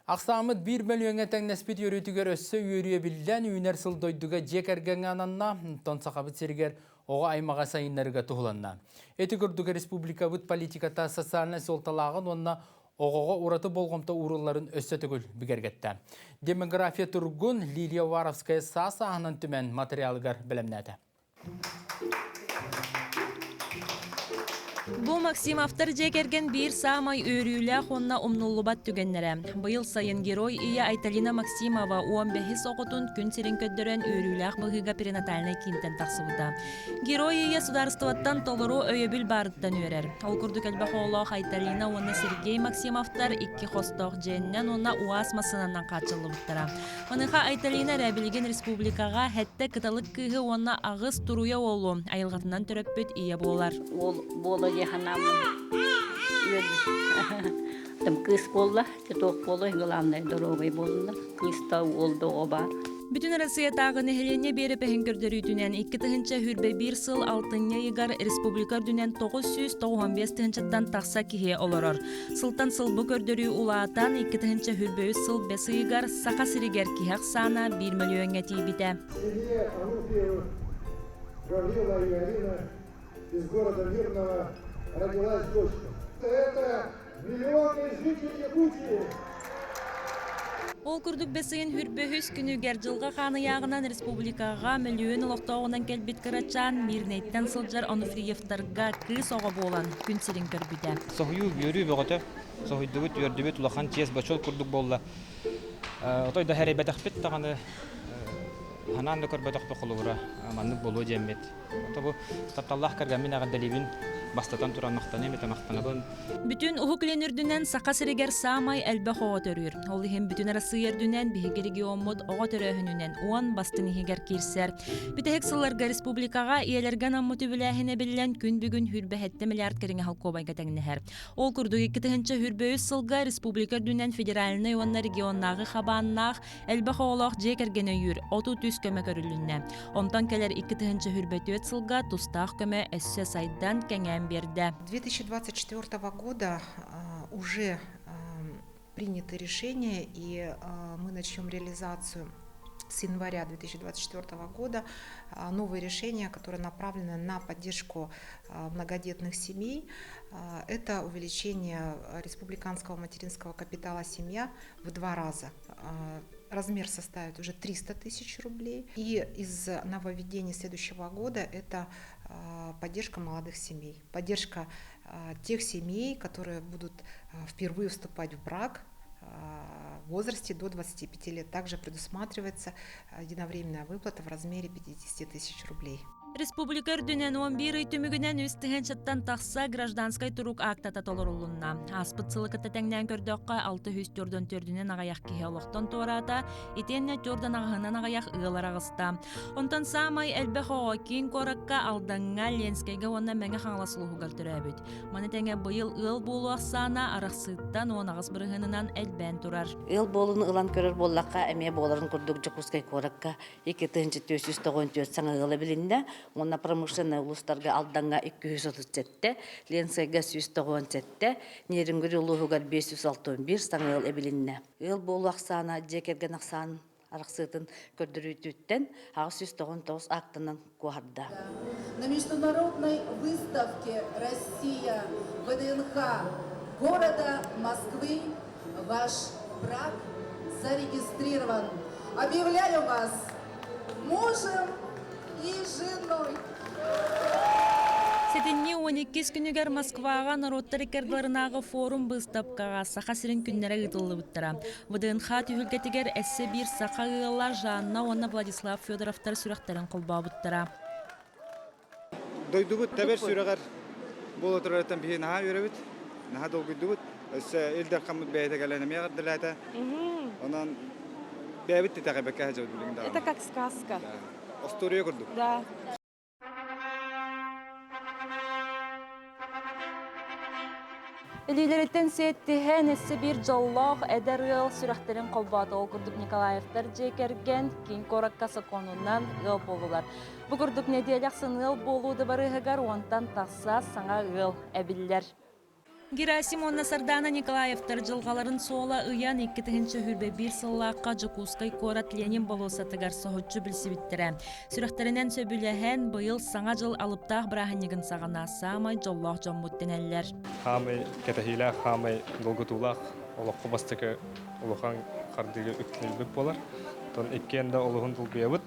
Ақсамыд 1 миллионға тәңнәспет өретігер өссі өрие білден үйнер сыл дойдыға жекерген ананна тон сақабыт сергер оға аймаға сайынларыға тұғыланна. Эти күрдігі республика бұд политиката социальный солталағын онына оғыға ұраты болғымта ұрыларын өссі түгіл бігергетті. Демография тұрғын Лилия Варовская саса ағынан түмен материалығар білімнәді. Бу Максимовтар жекерген bir самай өрүлә хонна умнуллубат түгеннәре. Быйыл сайын герой ия Айталина Максимова 15 окутун күн сирин көддөрөн өрүләх быгыга перинатальный кинтен тахсыбыда. Герой ия сударстваттан толору өйөбүл барыттан өрер. Ол курдук элбахолох Айталина онна Сергей Максимовтар 2 хостох женнен онна УАЗ масынанан качылыбыттара. Оныха Айталина рәбилген республикага хәтте кыталык кыгы онна агыс туруя олу. Айылгатынан төрөппөт ия болар. Ханам там кыс болла, теток болла, главное дорогой болла, кыста олды обар. Bütün Россия tağını Helene berip ehin kördörüydünen 2 tığınca hürbe 1 sıl 6 yıgar Respublikar dünen 995 tığınçattan taqsa kihe oloror. Sıltan sıl bu kördörü ulatan 2 tığınca hürbe 3 sıl 5 yıgar saqa siriger kihaq sana 1 milyon etibite. Гаврила и Арина из города Мирного родилась дочка. Это миллионы жителей Якутии. Ол күрдік бәсейін хүрбөхіс күні гәрджилға қаны яғынан республикаға миллион ұлықтауынан кәлбет кірачан Мирнейттен сылжар Онуфриевтарға кыз оғы болан күн сирин көрбіде. Соғыю бөрі бұғыты, соғыдығыт өрдібет ұлақан тез бачол күрдік болла. Отойда әрі бәдіқ бет тағаны Ханан да көрбәдіқ бұқылуыра, аманны болу демет. Отобу статталлах кәргәмін ағын дәлебін бастатан туран мақтаны мете мақтанабын. Бүтін ұхықленердінен сақа сірігер самай әлбә қоға төрір. Ол ехен бүтін арасыердінен бігігерге омуд оға төрөхінінен уан бастын ехегер кирсер. Бітехек сылларға республикаға иелерген аммуты біләхіне білілен күн бүгін хүрбе 7 миллиард кереңе халқобайға тәңінігер. Ол күрдігі 2 хүрбе 3 сылға республикар дүнен федераліне онна регионнағы қабаннақ әлбә қоғалақ жекерген өйір 30 көмі көрілінне. Онтан келер 2 хүрбе 4 сылға тұстақ көмі әссе сайдан кәңе 2024 года уже принято решение, и мы начнем реализацию с января 2024 года. Новые решения, которые направлены на поддержку многодетных семей, это увеличение республиканского материнского капитала «Семья» в 2 раза. Размер составит уже 300 тысяч рублей. И из нововведений следующего года это поддержка молодых семей, поддержка тех семей, которые будут впервые вступать в брак в возрасте до 25 лет. Также предусматривается единовременная выплата в размере 50 тысяч рублей. Республикар дүнен 11 түмігінен үстіген шаттан тақса гражданскай тұрук актата толырулунна. Аспыт сылықы тәтәңнен көрдөққа 604-ден төрдінен ағаяқ кеге олықтан тората, етенне төрден ағынан ағаяқ ұғылар ағыста. Онтан самай әлбі хоға кейін коракка алдаңа ленскайға онна мәңі қаңласылығы галтыры әбіт. Маны тәңе бұйыл ұл болу ақсана арақсыттан он ағыз бірғынынан әлбән тұрар. Ыл болуын ұлан көрір боллаққа әме боларын күрдік жүкускай коракка 2-494 саңа ұлы білінде. Онна промышленный улустарга алданга 237, Ленскайга 197, Нерингүри улуғығар 561 саңыл әбілінне. Ыл болу ақсана, жекерген ақсан арақсытын көрдірүйтіттен, ағыз 199 актынан қуарда. На международной выставке «Россия ВДНХ» города Москвы ваш брак зарегистрирован. Объявляю вас мужем и женой. Сетенне 12 күнігер Москваға народтар икердларынағы форум бұстапқаға сақа сирин күннері ұтылы бұттыра. ВДНХ түйілгетігер әсі бір сақа ұғылар жанына онна Владислав Федоровтар сүрақтарын қолба бұттыра. Дойду бұт, тәбір сүрағар бол отырараттан бейін аға өрі бұт. Наға долгүйді бұт. Өсі елдер қамыд бәйді кәләні меғардылайта. Онан бәйбіт тетәғі бәкә әжі өділігінде. Это как сказка. История көрдік. Да. Илилереттен сеттіхен әсі бір жаллақ әдәріл сүрәқтерін қолбады ол күрдік Николаевтар жекерген кейін коракка сақонынан ғыл болулар. Бұл күрдік неделяқ сынғыл болуды барығығар онтан тақса саңа ғыл әбілдер. Герасим онна Сардана Николаевтар жылғаларын сола ұян 2 хүрбе 1 сыллаққа жүкускай корат Ленин болосатығар соғытчы білсі біттірі. Сүріқтерінен сөбіліхен бұйыл саңа жыл алыптақ бірахынегін сағана самай жоллақ жоммуттен әлілер. Хамай кәтәхилә, хамай долгытулақ, олаққы бастықы олуқан қардығы үктілбік болар. Тон еккенде олығын долгыябыт,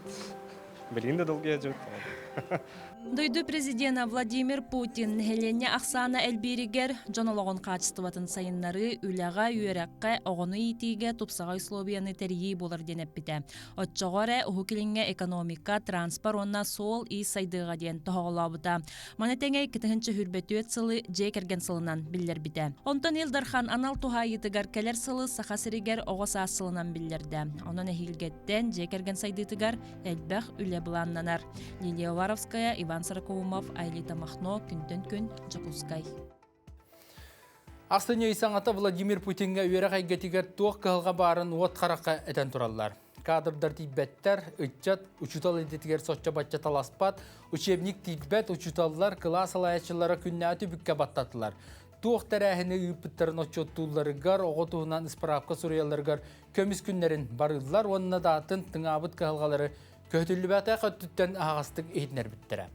білгенде долгыябыт. Дойду президента Владимир Путин Хелене Ақсана Элбиригер жонолоғын қачыстыватын сайынлары үләға үйерәққа оғыны етіге тупсаға условияны тәрейі болар денеп біті. Отчоғары ұхукіліңе экономика, транспаронна сол и сайдыға ден тұғылабыта. Манетеңе 2 хүрбеті өт сылы жекерген сылынан білдер біті. Онтан Илдархан анал туға етігер келер сылы сақасыригер оғыса сылынан білдерді. Онын әхилгеттен жекерген сайдытығар әлбәқ үлі бұланнанар. Лилия Варовская, Иван Саракоумов, Айлита Махно, күнтен-күн, Жакускай. Астыне Исаңата Владимир Путинге үйері қайгетігер тоқ қылға барын от қараққа әтен тұралар. Kadırдар tibbetter, ıççat, uçutal edetiger soçça batça talaspat, uçebnik tibbet, uçutallar, klas alayatçılara künnäti bükke battatılar. Tuğ terahini ıpıttарын oçottuğulları gar, oğutuğundan ısparapka suriyalları kömüs günlerin barıldılar, onunla dağıtın tıngabıt kıhalgaları köhtüllü bәті қөттіттен ағастық ейтінер біттірі.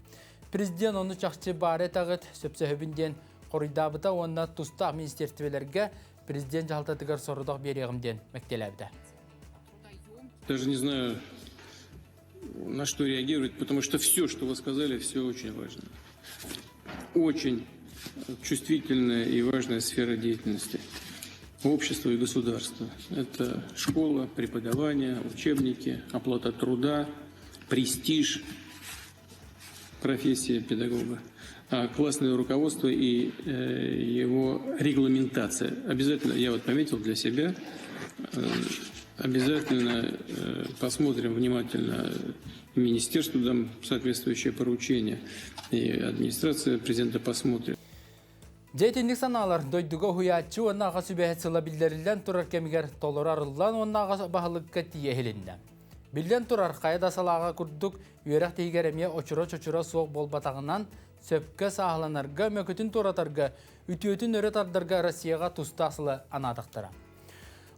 Президент оны чақчы бары тағыт сөпсөбінден қорыйдабыта онына тұстақ министерствелерге президент жалтатығар сорудақ береғімден мәктеләбді. Даже не знаю, на что реагировать, потому что все, что вы сказали, все очень важно. Очень чувствительная и важная сфера деятельности общества и государства. Это школа, преподавание, учебники, оплата труда, престиж профессии педагога, классное руководство и его регламентация. Обязательно, я вот пометил для себя, обязательно посмотрим внимательно министерству, дам соответствующее поручение, и администрация президента посмотрит. Дейтинlik sanalar doyduga huyatçı onnağa sübəhetsila bildirilen turar kemiger tolur arılan onnağa bahalıkka tiyehilinne. Bilden turar qayda salağa kurduk üyerek tigeremye oçura soğuk bol batağından söpke sağlanarga mökütün turatarga ütüyötün öretardarga Rossiyaga tustasılı anadaqtıra.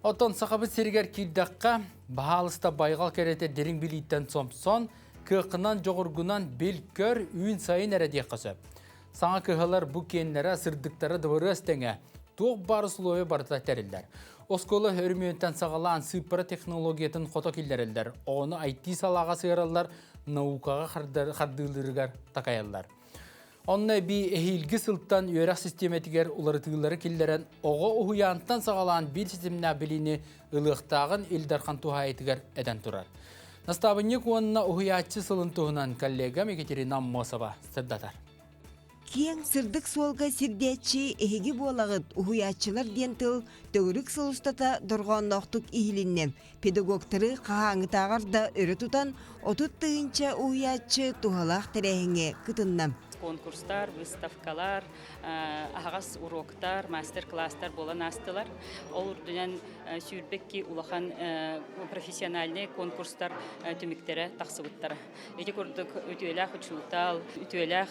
Oton saxabıt seriger kirdaqqa bahalısta baygal kerete derin bilitten somson kıqınan joğurgunan bil kör üyün sayın erediye qasöp. Sana kıhalar bu kenlere sırdıkları dıvırı estenge, tuğ barı suluya barıta teriller. Oskolu hörmüyönten sağalan sıpırı teknologiyetin kotok illeriller. Onu IT salağa sığırırlar, naukağa xardığılırgar takayarlar. Onunla bir ehilgi sılttan yörek sistemetiger ularıtığıları killeren, oğu uhuyantan sağalan bil sistemine bilini ılıqtağın ildarxan tuhayetiger eden turar. Nastavınyık onunla uhuyatçı sılıntuğunan kollegam Ekaterina Mosova sırdatar. Кең сырдык суолга сирдетчи эһиги буолагыт уһуяаччылар диэн тыл төгүрүк сылустата доргоонноохтук ихилиннем педагогтары кахаңытаагар да өрө тутан отут тыгынча уһуяаччы тухалаах терэһиңе кытыннам. Конкурстар, выставкалар, ағас уроктар, мастер-класстар болан астылар. Ол үрдінен сүйірбекки улахан профессиональный конкурстар түміктері тақсыбыттары. Эти күрдік үтуелях учутал, үтуелях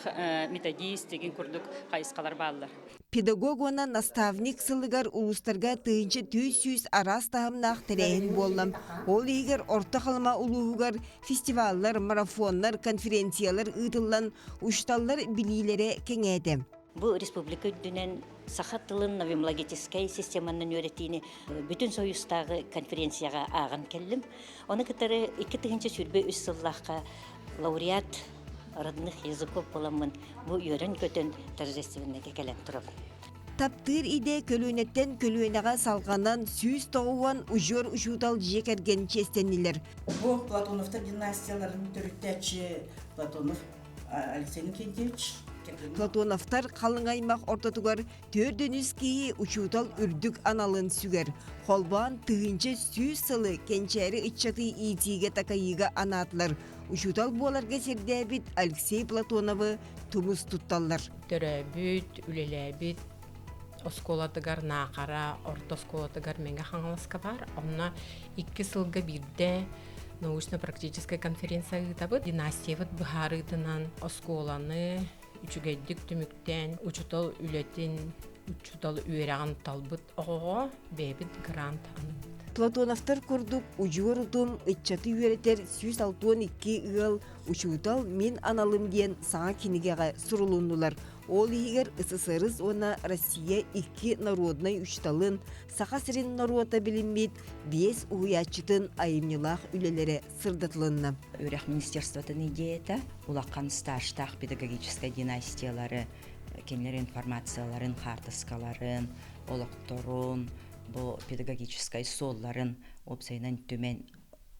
методист деген күрдік қайысқалар балылар. Педагог ona наставник сылыгар улустарга тыынчы 200 арас тахымнаах терэһин боллам. Ол игер орта халма улуугар фестиваллар, марафонлар, конференциялар ытыллан ушталлар билилере кеңээте. Бұл республика дүнен сахат тылын новимлагетискай системанын өретini бүтін союзтағы конференцияға ағын келдім. Оны кітары 2-тігінші сүрбе үс сыллаққа лауреат родных языков боламын. Бұл үйрен көтін торжественныйге келен тұрып. Таптыр иде көлөнеттен көлөнеға салғанан сүйіз тоғуан ұжыр ұжудал жекерген честенілер. Бұл Платоновтар династияларын түріттәтші Платонов Алексей Никентьевич. Платоновтар қалың аймақ ортатугар төрдөнүс кейі учутал үрдік аналын сүгер. Холбан тыгынчы сүйіз сылы кенчәрі итчаты итиге такайыға анатлар. Учутал боларга сердәбит Алексей Платоновы тумус тутталлар. Төрәбіт, үлеләбит, осколатыгар нақара, орта осколатыгар менге хаңаласка бар. Онна 2 сылга бирде научно-практическая конференция табы династиявыт бухарытынан осколаны үчүгәйдик түмүктен учутал үлетин учутал үйрәгән талбыт ого бебит грант аны. Платоновтар курдук учур утум итчаты үйрәтер 162 ыл учутал мен аналым диен саңа кинигеге сурулундулар. Ол игер СССР она Россия 2 народный учталын сахасрин народа билинмит 5 уячытын айымнылах үлелере сырдатылынна. Өрәк министерствотын идеята улаккан стажтах педагогическая династиялары кенлер информацияларын, картаскаларын, олокторун, бу педагогическая солларын опсайнан төмен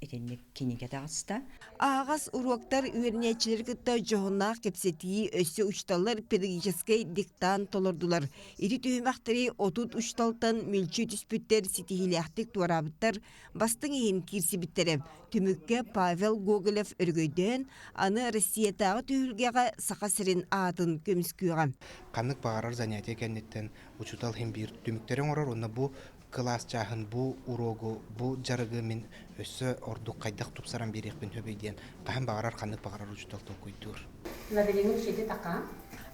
этенник киниге тагыста. Ағас уроктар үйернечилер кытта жоғынақ кепсетии өссі ұшталар педагогическай диктант толырдулар. Ири түйімақтары отут ұшталтан мүлчі түспіттер сетихилияқтық туарабыттар бастың ең кирсі біттерем. түмүкке Павел Гоголев өргөйден, аны Россиятағы түйілгеға сақасырын атын көміскүйға. Қанық бағарар занятия кәнеттен учутал хем бир түміктерін орар, онна бу класс чахын, бу урогу, бу жарығы мен өссі орду қайдақ тупсаран берекпен хөбейден. Қахан бағарар қанық бағарар учутал толкойдур.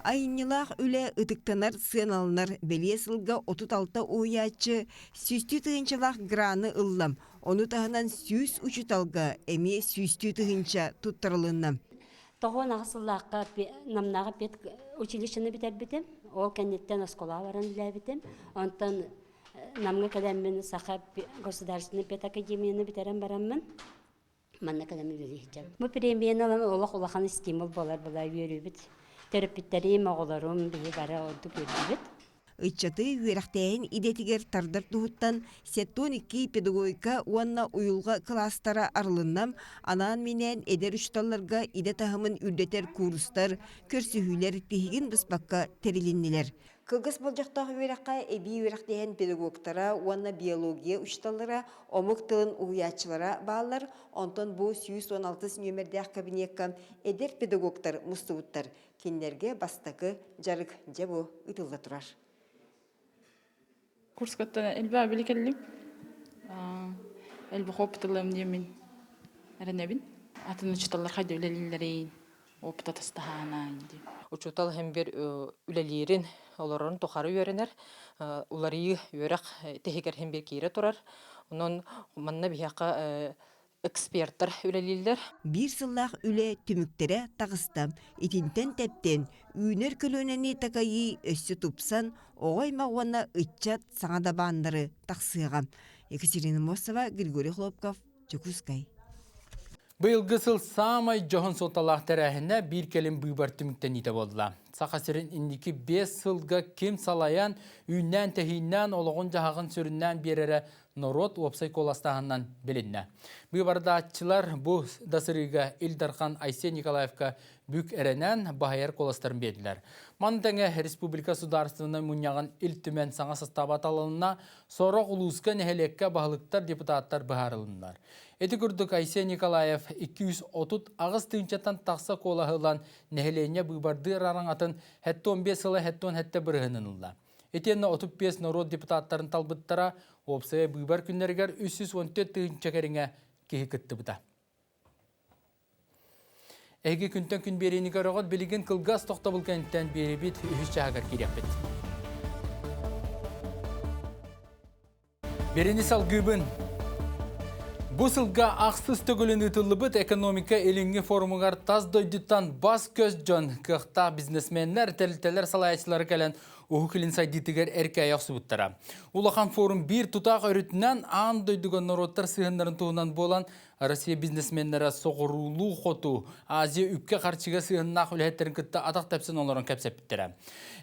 Айнылақ үлі ұтықтанар сыналынар беле сылға 36 оячы сүсті тұғынчылақ граны ыллам. Оны тағынан сүс учуталға әме сүсті тұғынча тұттырылынна. Тоғын ағысылаққа намнаға пет училищені бітер бітім. Ол кәнеттен оскола баран біле бітім. Онтан намға кәдәммен сақа государственный пет академияны бітерен барамын. Манна кәдәммен білейдім. Бұл премияны олақ-олақан стимул болар үйері біт. Терапиттерим оғыларым бейі бары орды көрді біт. Ыччаты үйерақтайын идетігер тардар тұғыттан 12 педагогика уанна уйылға кластара арылыннам, анан менен эдер үшталларға иде тахымын үрдетер курстар, көрсүхүлер тихигин бұспаққа терилиннелер. Кылгыс болжақтағы үйераққа эби үйерақтайын педагогтара уанна биология үшталлара, омық тылын уячылара бағалар, онтон бұл 116 нөмірдәқ кабинетка эдер педагогтар мұстывыттар. Кенлерге бастақы жарық жабу ұтылда тұрар. Курскатта элбә биликеллим. Элбә хоптылым демен. Әренебин. Атын чуталлар хайда үлелилерин. Опта тастахана инде. Учутал hem bir үлелерин оларын тохары үйренер. Улары үйрәк техикер hem bir кире турар. Онон манна бияка эксперттар үлелилер. Bir сыллах үле түмүктере тагыстам. Итинтен тептен үйнер көлөнени такайы өссө тупсан, оғай мағуана ытчат саңада бандары тақсыған. Екатерина Мосова, Григорий Хлопков, Чукускай. Быйылғы сыл самай жоғын соталақ тәрәхіне бір келім бұйбар түміктен ете болдыла. Сақасырын индики 5 сылға кем салаян, үйнен тәхиннен олығын жағын сүріннен берері Норот опсай коластағынан білінне. Бұйбарда атчылар бұл дасырыға Илдархан Айсе Николаевка бүк әренен бағайар коластарын беділер. Мандаңа Республика Сударствының мұнияған үлтімен саңа састабат алынына сорақ ұлысқа нәхелекке бағылықтар депутаттар бағарылындар. Эти күрдік Айсе Николаев 230 ағыз түйінчаттан тақса колағылан нәхелене бұйбарды рараңатын хәтті 15 сылы хәттон хәтті бірғынынылда. Етені 35 народ депутаттарын талбыттара опсая бұйбар күннергер 314 түйінчекеріңе кейі күтті бұда. Әйге күнтен күн берейіні көріғат білеген қылғас тоқтабыл кәнттен бері бет үхіс жағар керек бет. Берені сал гүбін. Бұл сылға ақсыз төгілін үтілі бұд экономика елінгі форумығар таз дойдыттан бас көз жон қықта бизнесменлер, тәлітелер салайшылары кәлін ұхықылын сайдитігер әрке аяқсы бұттара. Улахан форум бір тұтақ өрітінен аң дойдыған народтар сығындарын туғынан болан Россия бизнесменлері соғырулу қоту Азия үпке қарчыға сығыннақ үләттерін күтті атақ тәпсін оларын кәпсеп біттірі.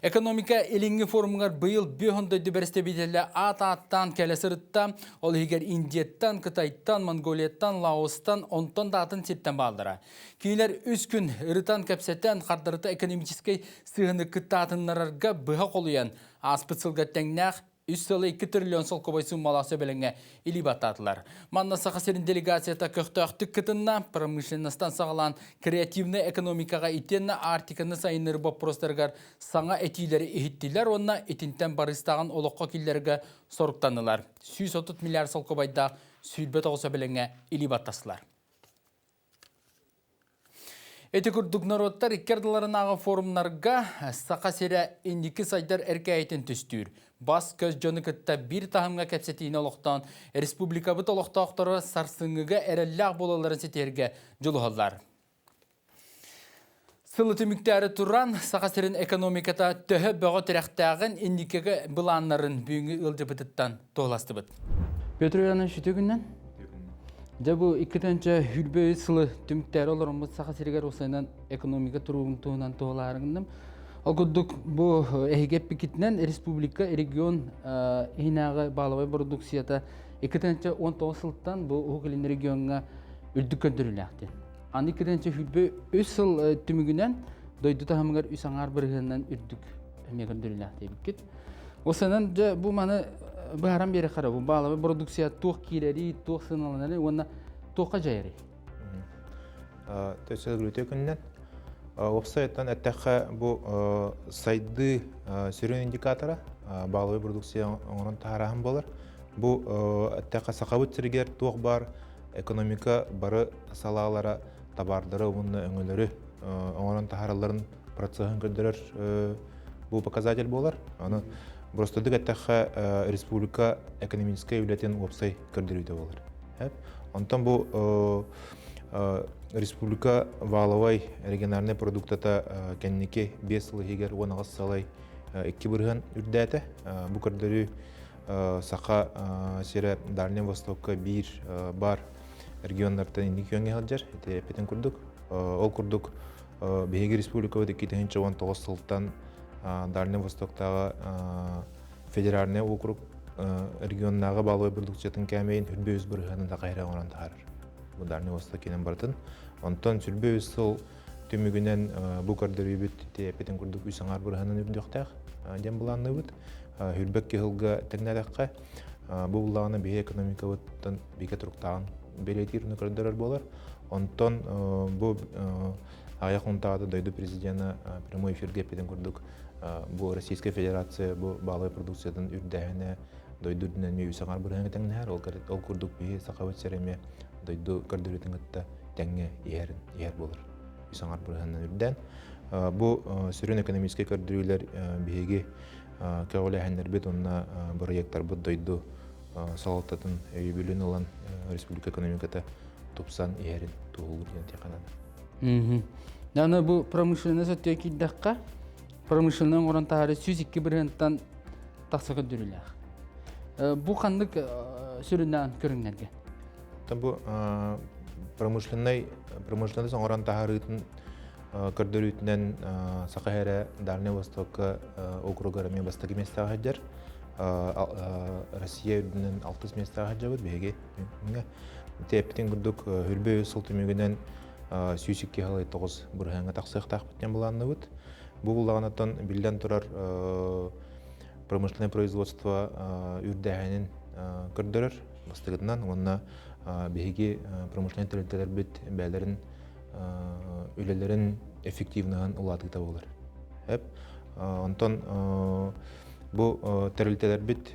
Экономика елінгі форумығар бұйыл 5 дойды бәрісте беделі ат-аттан кәлесірітті, ол егер Индияттан, Қытайттан, Монголияттан, Лаостан, онтан датын сеттен балдыра. Кейлер 3 күн ұрытан кәпсеттен қардырыты экономическай сығыны күтті атынларға бұға қолуян. Аспыт сылға тәңнәқ 3 сылы 2 триллион сол көбайсын маласы бәліңе илі баттатылар. Манна сақасырын делегацията көқтіқтік күтінна промышленностан сағалан креативны экономикаға итенна артиканы сайыныр бопростарғар саңа этилері ехеттілер, онна етінтен барыстаған олыққа келдерге сорықтанылар. 130 миллиард сол көбайда сүйілбет оғысы бәліңе илі баттасылар. Эти күрдік народтар иккерділарын ағы форумнарға сақасыра индики сайдар әркәйтін түстүр. Бас көз жоны күтті бір тағымға кәпсетейін олықтан республика бұт олықтақтары сарсыңыға әрелләқ болаларын сетерге жылығалар. Сылы түміктәрі тұран сақасырын экономиката төхі бұғы түрәқтәғін индикеге бұланларын бүйінгі үлді бұтыттан тоғыласты бұд. Петр Яны шүті күннен? Жабу иккетенче хүлбөй сылы түміктәрі оларымыз сақасырығар осайынан экономика тұруғын туғынан тоғыларыңдым. Ол күдік бұл әйгеп бекетінен республика, регион үйнағы бағылабай продукцията иккетенче 19 сылттан бұл ұғылын регионға үлдік көндірілі әқті. Аны иккетенче хүлбөй өз сыл түмігінен дойды тағымығар үс аңар біргінен үлдік көндірілі әқті бекет. Осайынан бұл маны Баарам бері қара, бұл бағалабай продукция тоқ кейлері, тоқ сыналанары, оны тоқа жайры. Төсел гүрүтө күннен опсайттан әттәхә бу сайды сүрен индикаторы балыгы продукция оңрон тараһын болар. Бу әттәхә сахабыт сиргер туг бар экономика бары салалара табардыры уны өңөлөрү оңрон тараларын процессын көдөрөр бу показатель болар. Аны просто әттәхә республика экономическая бюллетень опсай көрдөрүйтө болар. Онтан бу республика валовай региональный продуктата кеннеке 5 лыгер 10 салай 2 бирген үрдәте. Бу көрдөрү саха сире Дальний Востокка бир бар регионнардан инди көнгө алжар. Петен курдук. Ол курдук Беги республика 2019 сылтан Дальний Востоктагы федеральный округ регионнагы балыгы продукциятын кәмейин үрбөз биргенин да кайра оран таар. Бу Дальний Восток кенен бартын. Онтон сүрбөз сыл төмүгүнөн бу көрдөрү бүт Петен курдук үсаңар биргенин үрдөктак дем буланны бүт. Хүрбек кылга тегнәлеккә бу булганы бе экономика буттан бике туруктаган белетирне көрдөрөр болар. Онтон бу аякунтады дойду президенты прямой эфирге Петен курдук бу Российская Федерация бу балыгы продукциядан үрдәһенә дойду динен үсәңар биргенин тегнәр ол курдук бе сакават сереме дойду көрдөрүтүн гытта теңге ер болар. Үсәңар биргенин үрдән бу сүрен экономический көрдөрүлөр беге кәүләһәннәр бит онна проекттар бу дойду салаттатын өйбүлүн алан республика экономиката тупсан ерин туулур дигән тиканада. Яны бу промышленность өтөки дакка промышленный оран тары 102 брендтан таксага дүрүләр. Бу кандык сүрүннән көрүнгәнге. Бу промышленный оран таарытын көрдөрүтүнөн Сакахэре Дальний Востокка округдарымен бастагы местага хаджар. Россия үдүнөн 6 местага хаджабыт беге. Тептин курдук хүрбө сыл төмөгүнөн 102 халай 9 бурганга таксык такпыттан буланны бут. Бу булганаттан билден турар промышленное производство үрдәһенин көрдөрөр бастыгынан онна беге промышленный территориялар бит бәләрен үлелерин эффективнан улатыта булар. Онтон бу территориялар бит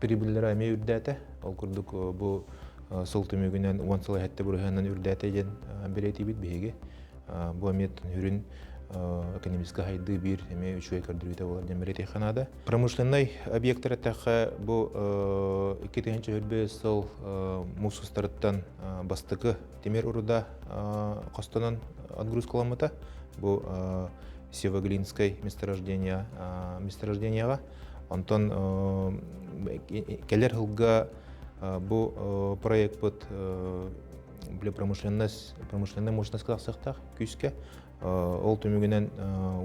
прибыльләре әме үрдәте. Ол курдук бу сыл төмөгүнөн 10 сыл хәтта бурганнан үрдәте дигән билети бит беге. Бу амет хүрүн экономический хайды бир эме 3 көрдөрүтө булар демерете ханада. Промышленный объекттар тахы бу 2004 сыл мусустарыттан бастыкы темир уруда костонан отгрузкаламыта. Бу Севоглинское месторождениега. Антон келер хылга бу проект бут для промышленный мощность кылаксактак күскө ол төмөгүнөн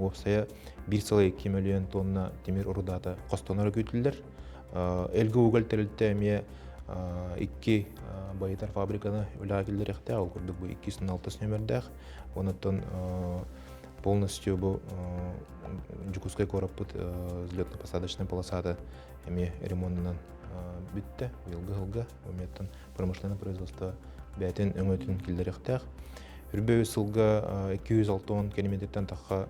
опсая 1,2 миллион тонна темир урудаты костонор күтүлдүр. Элге угөлтөрүлтө эме 2 байытар фабриканы үләгилдер ихтя ол курдук бу 206 номердах. Онотон полностью бу Жукускай корабыт взлетно-посадочная полосата эме ремонтынан бүтті. Йылга өметтен промышленное производство бәтен өңөтүн килдер ихтя. Үрбөй сылга 206 километрден таққа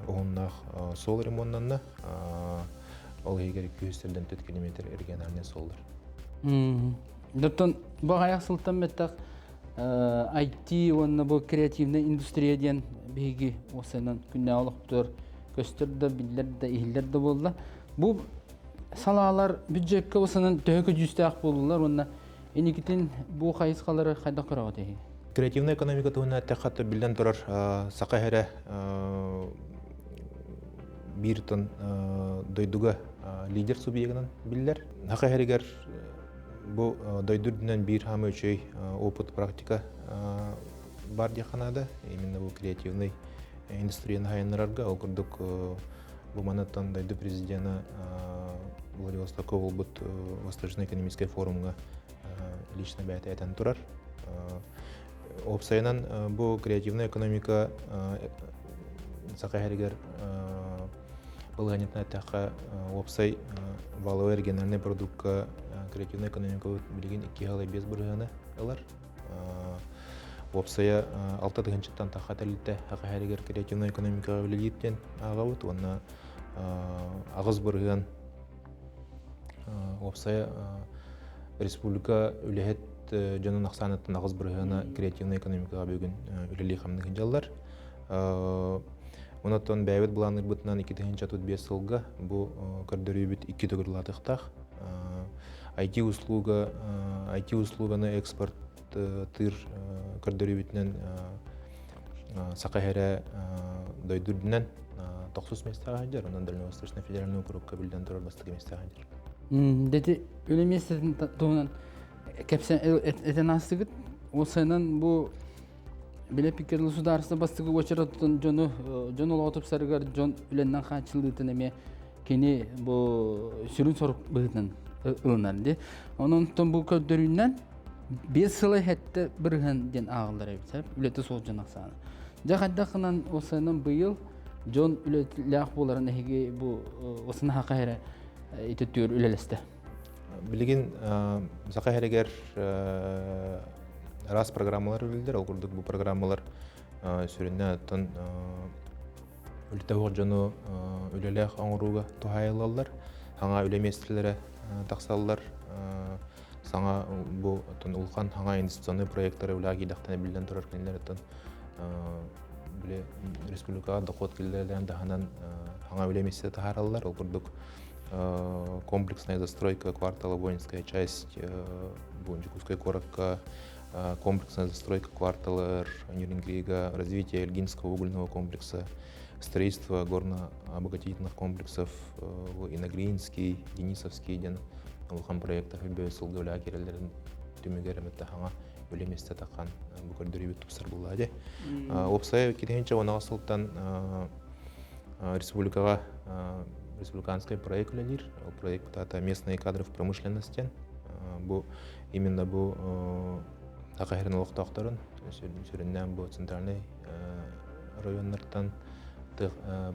оғыннақ сол ремонтнанна, ол егер 200-ден 4 километр региональный солдыр. Дұрттан бағаяқ сылтан мәттақ IT, онына бұл креативный индустрия ден бейгі осынан күнне алықтыр, көстірді, білдерді, ehillerді болды. Бұл салалар бюджетке осынан төхі жүсті-ақ болдылар, онына енекетін бұл қайысқалары қайда қырағы дейі? Креативная экономика туына тәхатты билден турар Сакахэре бир тон дойдуга лидер субъектынан биллер. Сакахерегер бу дойдурдунан бир хамы үчөй опыт практика бар диханада. Именно бу креативный индустрияны хайынырарга ол курдук бу манаттан дойду президента Владивостока болбут Восточный экономический форумга лично бәйті әтен турар. Опсайынан бу креативная экономика Сакахерегер булганытна тахка опсай валовый региональный продуктка креативный экономика билигин 2 алы 5 бұрғаны алар. Опсая 6 тыгынчыттан тақа тәлітті хақайрегер креативный экономикаға білігіптен ағауыт. Онна ағыз бұрған опсая республика үләхет жонын ақсанаттан ағыз бұрғаны креативный экономикаға бөгін үлелей қамдығын жаллар. Онаттан бәйбет бұланыр бұтынан 2005 жылға бұл көрдірі бүт 2 түгірлатықтақ. IT-услуганы экспорт тыр көрдірі бүтінен сақайхәрі дойдырдынан 900 местаға жер, ондан Дальневосточный федеральный округка білден тұрар бастығы местаға жер. Дәді өлі местетін туғынан кәпсен әтен асығыт, осынан бұл Биле пикерлы сударысы бастығы очараттын жону олатып сарығар жон үленнен қанчылығытын әме кені бұл сүрін сорып бұғытын ұлынарды. Оның тұн бұл көддірінен 5 сылы әтті бірген ден ағылдар әбітсәріп, үлеті сол жон ақсаны. Жақаддақынан осының бұйыл жон үлеті ләқ боларын әйге осының хақы әрі ететтер үлелесті. Білген сақы әрігер раз программалар үлдер, ол күрдік бұл программалар сүрінне аттан үлтәуір жону үлелек аңыруға тухайылалар, аңа үлеместілері тақсалар, саңа бұл ұлған аңа инвестиционный проекттары үләғ едақтаны білден тұрар кенелер аттан республикаға доход келдерден дағанан аңа үлеместі тахаралар, ол күрдік комплексная застройка квартала воинская часть, Бунджикуская коробка, комплексная застройка квартала Нюрнберга, развитие Эльгинского угольного комплекса, строительство горно-обогатительных комплексов Иногринский, Денисовский, ден улхан проектов бөсілділя керелерін түмігерім әттіғаңа өлеместі таққан бүкірдірі бет тұпсар болады. Опсай кетенше оны асылттан республиканский проект үлелер. Проект это местные кадры в промышленности. Именно бұл Ақайрын олықтақтарын, сүріннен бұл центральный районлардан,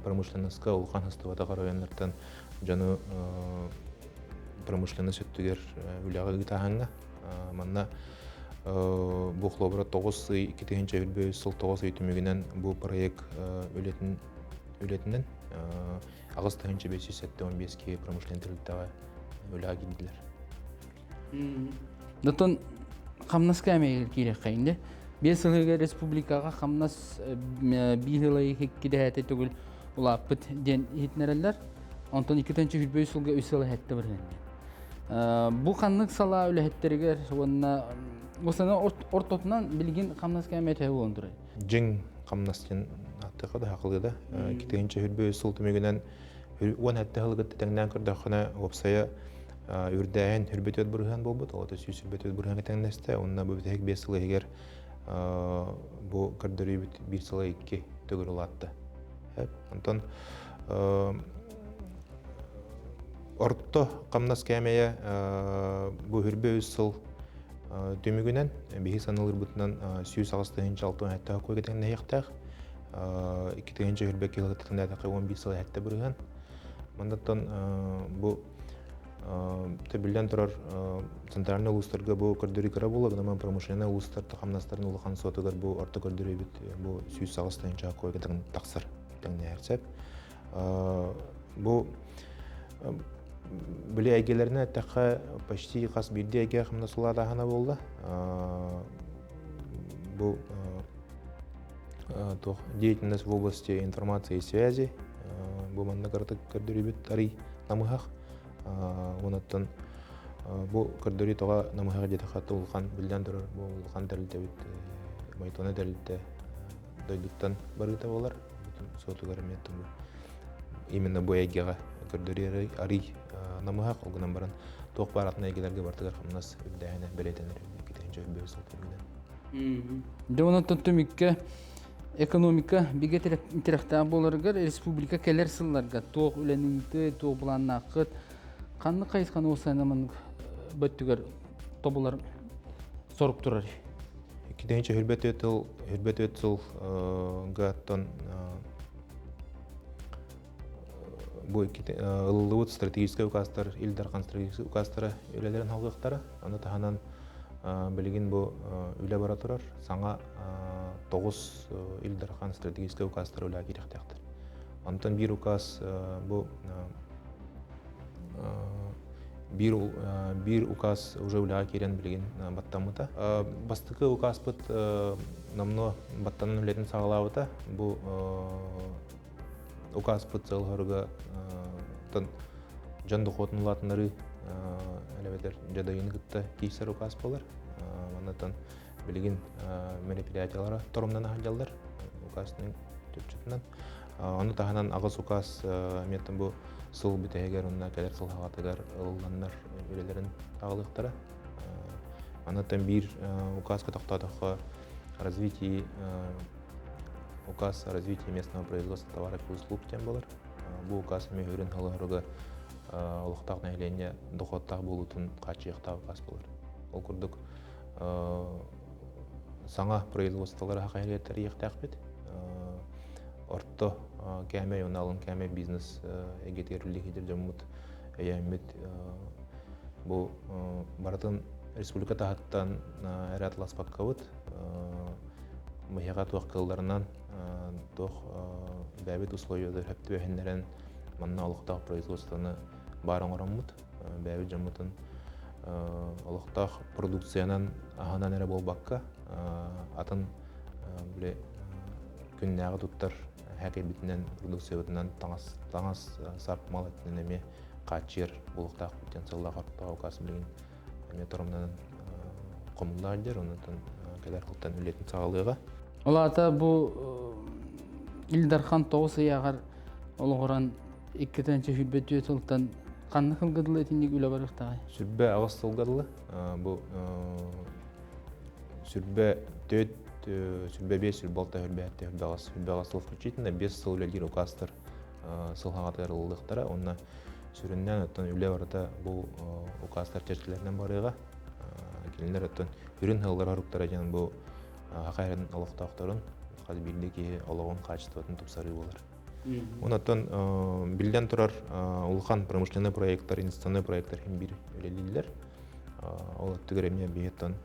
промышленностьқа ұлған хастыватаға районлардан жаны промышленность өттігер үліға ғытағанға. Манна бұл қлобыра 9-2 сыл 9 үйтімігінен бұл проект өлетінен ағыз 515 промышленителіктіға үліға келділер. Датон қамнас кәмейгіл керек қайынды. 5 жылғы республикаға қамнас 1 жылы хеккеде әті түгіл ұлаппыт ден етінерелер. Онтан 2-4 жылғы 3 жылы әтті бірген. Бұл қанлық сала өлі әттергер осына ортотынан білген қамнас кәмей тәуі ондыры. Жың қамнастен аттықы да ақылғыда. 2-4 жыл түмегінен 10 әтті ғылғытты тәңнен күрдіқына опсая үрдәйін үрбет өт бұрған болбыт, олаты сүйіс үрбет өт бұрған кәтәңнәсті, онына бұл бітек 5 жылы егер бұл кірдірі бүт 1 жылы 2 түгір ұлатты. Онтан орто қамнас кәмейе бұл үрбе 3 жыл түмігінен 5 санылыр бұтынан сүйіс ағыстығыншы 6 әттіға көй кәтәңнә еқтәқ, 2-тігінші үрбе келғыттықында 15 жылы әтті бұрған. Мұндаттан бұл Білден тұрар центральный ұлыстарға бұл көрдірі кіра болды, ғанаман промышленный ұлыстарды қамнастарын ұлыған сотығыр бұл орта көрдірі бет бұл сүйіс ағыстайынша қойға тақсыр тәңіне әрсеп. Бұл біле әйгелеріне әттіққа почти қас бірде әйге қамнасылады ағана болды. Бұл деятельность в области информации и связи. Бұл маңна көрдірі бет арый намығақ. Онаттан бұл көрдірі тоға намыға жеті қатты ұлған білден тұрар бұл ұлған дәлілді өт майтоны дәлілді дойдықтан барғыта болар. Соты көріметтім бұл. Именно бұл әйгеға көрдірі арый намыға қолғынан баран тоқ баратын әйгелерге бартығар қамнас өддәйіне білетенер кетен жөй бөз ұлтымынан. Онаттан түмікке экономика биге интерактан боларғар республика кәлер сылларға тоқ үленіңді, тоқ бұланын ақыт қанны қайысқан осайнамын бөттігер тобылар сорып тұрар. Кетенше хүрбет өтіл ғаттан bu ылылыбыт стратегический указтар, илдархан стратегический указтары өлелерін халғықтары. Аны тағанан білген бұл үлі бара тұрар. Саңа 9 илдархан стратегический указтары өлі керектектір. Антон bir указ bu bir указ уже үліға керен білген баттамыта. Бастықы указ бұд намно баттанын үлетін сағалауыта. Бұл указ бұд сылғырға жанды қотын латынлары әлеветер жадайын күтті кейсер указ болар. Манатан білген мероприятиялары тұрымдан ағалдар указының төпчетінен. Оны тағынан ағыз указ меттен бұл сыл бітегер, онына кәдер сыл хағатығар ұлғанлар өрелерін тағылықтары. Манатан бір указ катақтадығы указ о развитии местного производства товаров и услуг тем болар. Бұл указ мехөрін халығырығы олықтақ нәйлене доходтақ болутын қачияқтақ указ болар. Ол күрдік саңа производстволары хақайреттері еқтақ бет. Орто кәме оналын кәме бизнес егетерлік едер жамут әйәмет бұл бартын республика тағаттан әрі атлас патқауыт мұхиға туақ қылдарынан туақ бәбет условияды әпті бәхінлерін манна олықтақ производствоны барын орамыд бәбет жамутын олықтақ продукциянан ағанан әрі бол баққа атын күннәғы тұттар Həqiq bitindən produksiyasından tağas sarp mal ettiğinden eme kaçır buluqtaq potensiallar qartaq okası bilgin eme torumdan qomullar der ondan kadar qıltan ületin sağlığı. Olata bu İldarxan toğusu yağar oluğuran 2-ci hübbet yötüldən qanlı qılgıdılı etinlik üle barıqtaq? Sürbə ağız sılgıdılı. Bu sürbə töt сүрбе 5 сүрбалта хүрбәтте хүрбәғас сыл включительно 5 сыл үлелгер указтар сыл хағатыр ылдықтара. Онна сүріннен өттен үле барыта бұл указтар чәрчілерінен барыға. Келіндер өттен үрін ғылдар арықтара жән бұл хақайрын алықтақтарын қаз білді ке олығын қачыстыватын тұпсары болар. Онаттан білден тұрар ұлған промышленный проекттар, инвестиционный проекттар хем бір үлелілер. Ол өттігіреме бейеттен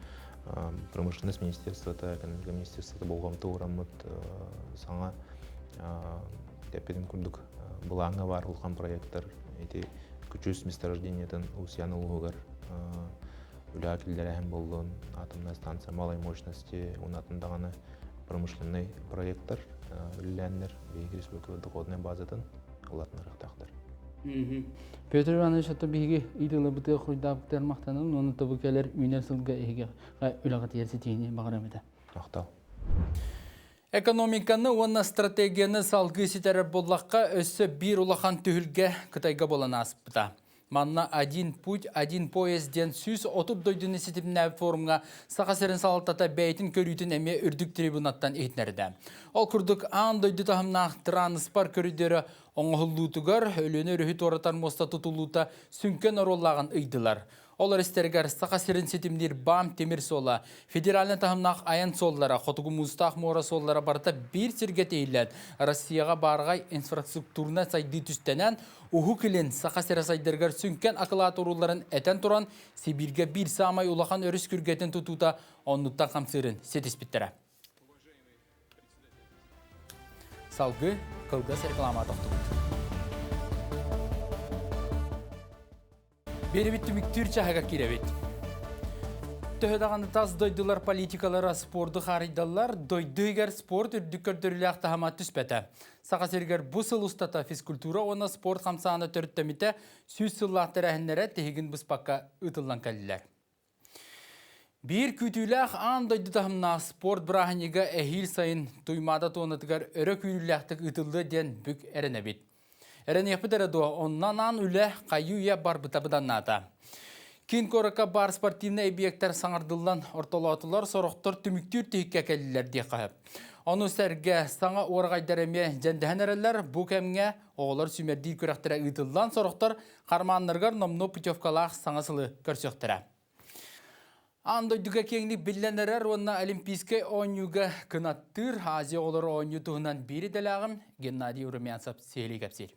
промышленность министерства, экономика министерства болғамты орамыд саңа тәпеден күрдік бұлаңа бар ұлған проекттар, күчіз месторождениятын ұсияны ұлғығар үлі акелдер әхім болуын, атомная станция малай мощности, онатындағаны промышленный проекттар үліләнлер, бейгі республика доходный базатын ұлатын ұрықтақтар. Петр Иванович аты биги идылы быты құйдабықтар мақтанын, оны табы кәлер үйнер сылға еге үліғат ерсі тейіне бағырамеді. Мақтал. Экономиканы, оны стратегияны салғы сетәрі болаққа өссі бір ұлақан түхілге күтайға болан асыппыта. Манна один путь, один поезден сүз отып дойдыны сетіпіне форумға сақасырын салаттата бәйтін көрүйтін әме үрдік трибунаттан ейтінерді. Ол күрдік аң дойды тағымнақ транспар көрүдері оңғылуытығар, өліні рөхіт оратар моста тұтылуыта сүнкен ороллағын ұйдылар. Олар істергер сақасырын сетімдер бам темір сола, федералны тағымнақ аян соллара, қотығы мұстақ мора соллара барыта бір сіргет ейләд. Россияға барғай инфраструктурна сайды түстенен, ұху кілін сақасыры сайдыргар сүнкен акылаторуларын әтен тұран, Сибирге бір самай улақан өріс күргетін тұтута оннуттан қамсырын сетіспіттірі. Салғы қылғас реклама тоқтығыды. Беребет түміктір чахаға керебет. Төхедағаны таз дойдылар политикалары спорды қаридалар, дойдыгер спорт үрдіккөрдірілі ақтағама түспәті. Сақасергер бұсыл ұстата физкультура оны спорт қамсағаны түрттеміті сөз сыллақтыр әхінлері тегін бұспаққа ұтылан кәлілер. Bir kütülək an dойды тағымна спорт бірағынеге әхил сайын туймада тоңытығар өрі күйліләқтік ұтылды ден бүк әріне бет. Әріне епідері дуа, оннан ан үлі қайуя бар бұтабыдан ната. Кен көрікі бар спортивны объекттер саңырдылдан орталатылар сорықтыр түміктер түйікке кәлілер де қағып. Оны сәрге саңа орғайдар әме жәндіген әрілер бұл кәмге оғылар сүмердей көріқтірі ұтылдан сорықтыр қарманларғар номно путевкалақ саңасылы көрсөқтірі. Андойдуға кеңлік білленерер онына олимпийскай ойнуға кынаттыр Азия олары ойну тұғынан бері дәләғым Геннадий Урумянцев сейлі кәпсел.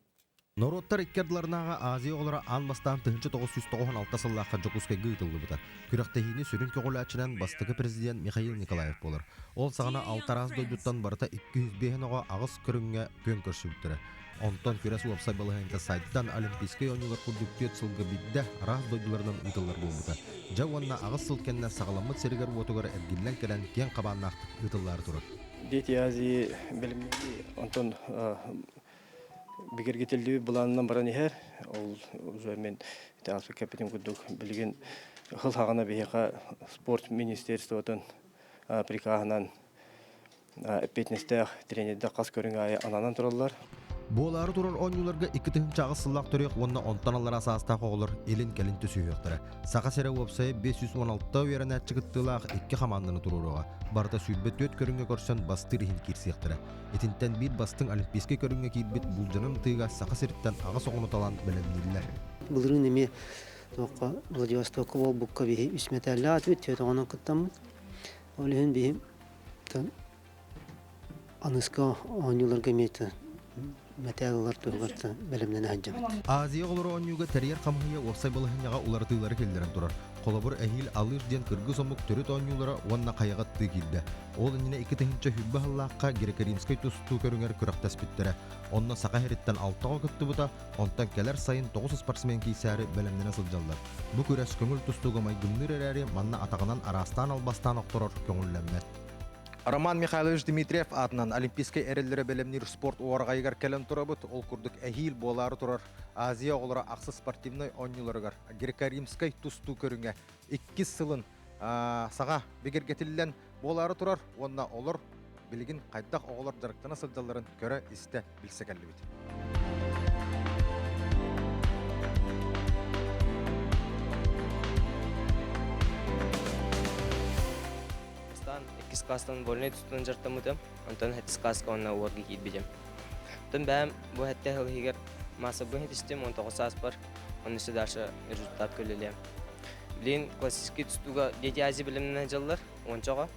Нороттар иккердыларынаға Азия олара анбастан 1996 сыллаққа Жокускай гыйтылды бұта. Күрақтахини сүрін көғіләтшінен бастығы президент Михаил Николаев болыр. Ол сағана алтараз дойдуттан барыта 205 оға ағыз көріңге көн көрсүлттірі. Онтон күрәс уапсай балығайынта сайттан олимпийскай ойнулар күрдіктет сылғы бидді араз дойдуларынан ұйтылар болмыта. Жауанна ағыз сылкеннен сағаламыт серігер отуғары әргіллен кәлін кен қабаннақтық ұйтылар тұрыр. Дети Азии білімнегі онтон бігергетелді бұланынан баран ехер, ол уже мен алсы капитан күрдік білген қыл хағана бейеқа спорт министерствотын приказынан әппетнестәқ тренерді қас көрінгі ананан тұралар. Болары турар ойнуларга 2 чагы сыллак төрөк онна онтаналар асаста коголор элин келин төсүйөктөрө. Сака сере вебсайт 516 веренә чыгыттылак 2 команданы турурга. Барда сүлбет 4 көрүнгө көрсөн бастыр хин кирсектер. Этинтен бир бастың олимпийский көрүнгө кийбит булжанын тыга сака сериттен ага согуну талан белемнилер. Булрын эме тока Владивосток бол букка би үсметәлләт бит төгөнөн кыттам. Олен би тан аныска ойнуларга мете мәтәлләр тургырты белемнән аҗып. Азия олары онюга терьер камыя вебсайт булыгынга улартылары келдерен турар. Колобур әһил алыр ден кыргыз омук төрөт онюлары онна каягат тыгылды. Ол ине 2 тыгынча хүббаллакка грекоримский тусту көрүңөр күрәктәс биттәре. Онна сака хереттен 6 кытты бута, онтан келер сайын 9 спортсмен кийсәре белемнән сылҗаллар. Бу күрәш көңүл тустуга майгынныр әрәре манна атагынан арастан албастан окторор көңүлләнмәт. Роман Михайлович Дмитриев атынан олимпийский әрелері белемнир спорт уарғайгар кәлін тұрабыт, ол күрдік әхил болары тұрар Азия олары ақсы спортивной онюларығар. Греко-римскай тусту көріңе 2 сылын саға бегергетілілен болары тұрар, онна олар білігін қайдақ оғылар жарықтана сылдаларын көрі істі білсе кәлі бет. Класстан больной тустан жартамытым, онтон хәтис класска онна уорги кит бидем. Тон бәм бу хәттә хилгер маса бу хәтистем 19 бар, онны дальше результат көлелем. Блин классический тустуга дети Азия белемнән җаллар, ончага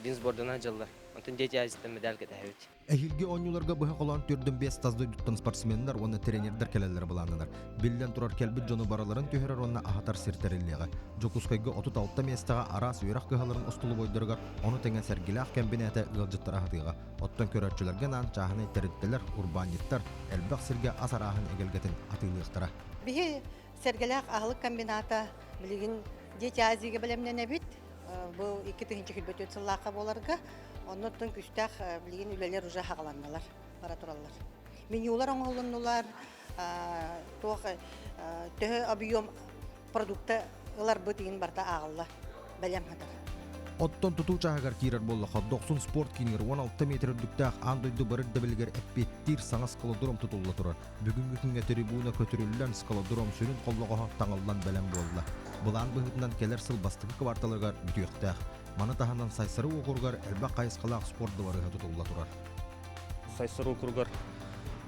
бин сбордана җаллар. Онтон дети Азия медаль кәтәһәбит. Әһилге ойнуларга быһа калан төрдөн 5 тазды дуттан спортсменнар, онна тренердер келелер буланнар. Биллен турар келбит жону бараларын төһөрөр онна ахатар сиртериллеге. Жокускайга 36 местага арас үрәк кыһаларын устулу бойдыргар, оны теңе сәргиләк комбинаты ылжыттар ахатыга. Оттан көрәчүләргә нан чаханы тереттелер, урбаниттар, элбак сирге асараһын эгелгетин атыйлыктыра. Бихи сәргиләк ахлык комбината билген дети Азияга белемнән бит. Бу 2-нче хилбет өтсәлләккә буларга. Оннотон күстәх билген үлеләр уже хагаланналар, бара туралар. Менюлар оңолуннулар, төһө объем продукты ылар бытыгын барта агылла. Белем хатар. Оттон тутучагар кирер боллаха 90 спорт кингер 16 метр дүктәк андойду барырда белгер эппеттир саңа скалодром тутулла турар. Бүгүнкү күнгө трибуна көтөрүлгән скалодром сүрүн коллогога таңылдан белем болла. Булан быһытынан келер сыл бастыгы кварталыгар бүтүктәк. Маны таһанан сайсыры окургар элбак кайыскалак спорт дубары тутулла турар. Сайсыры окургар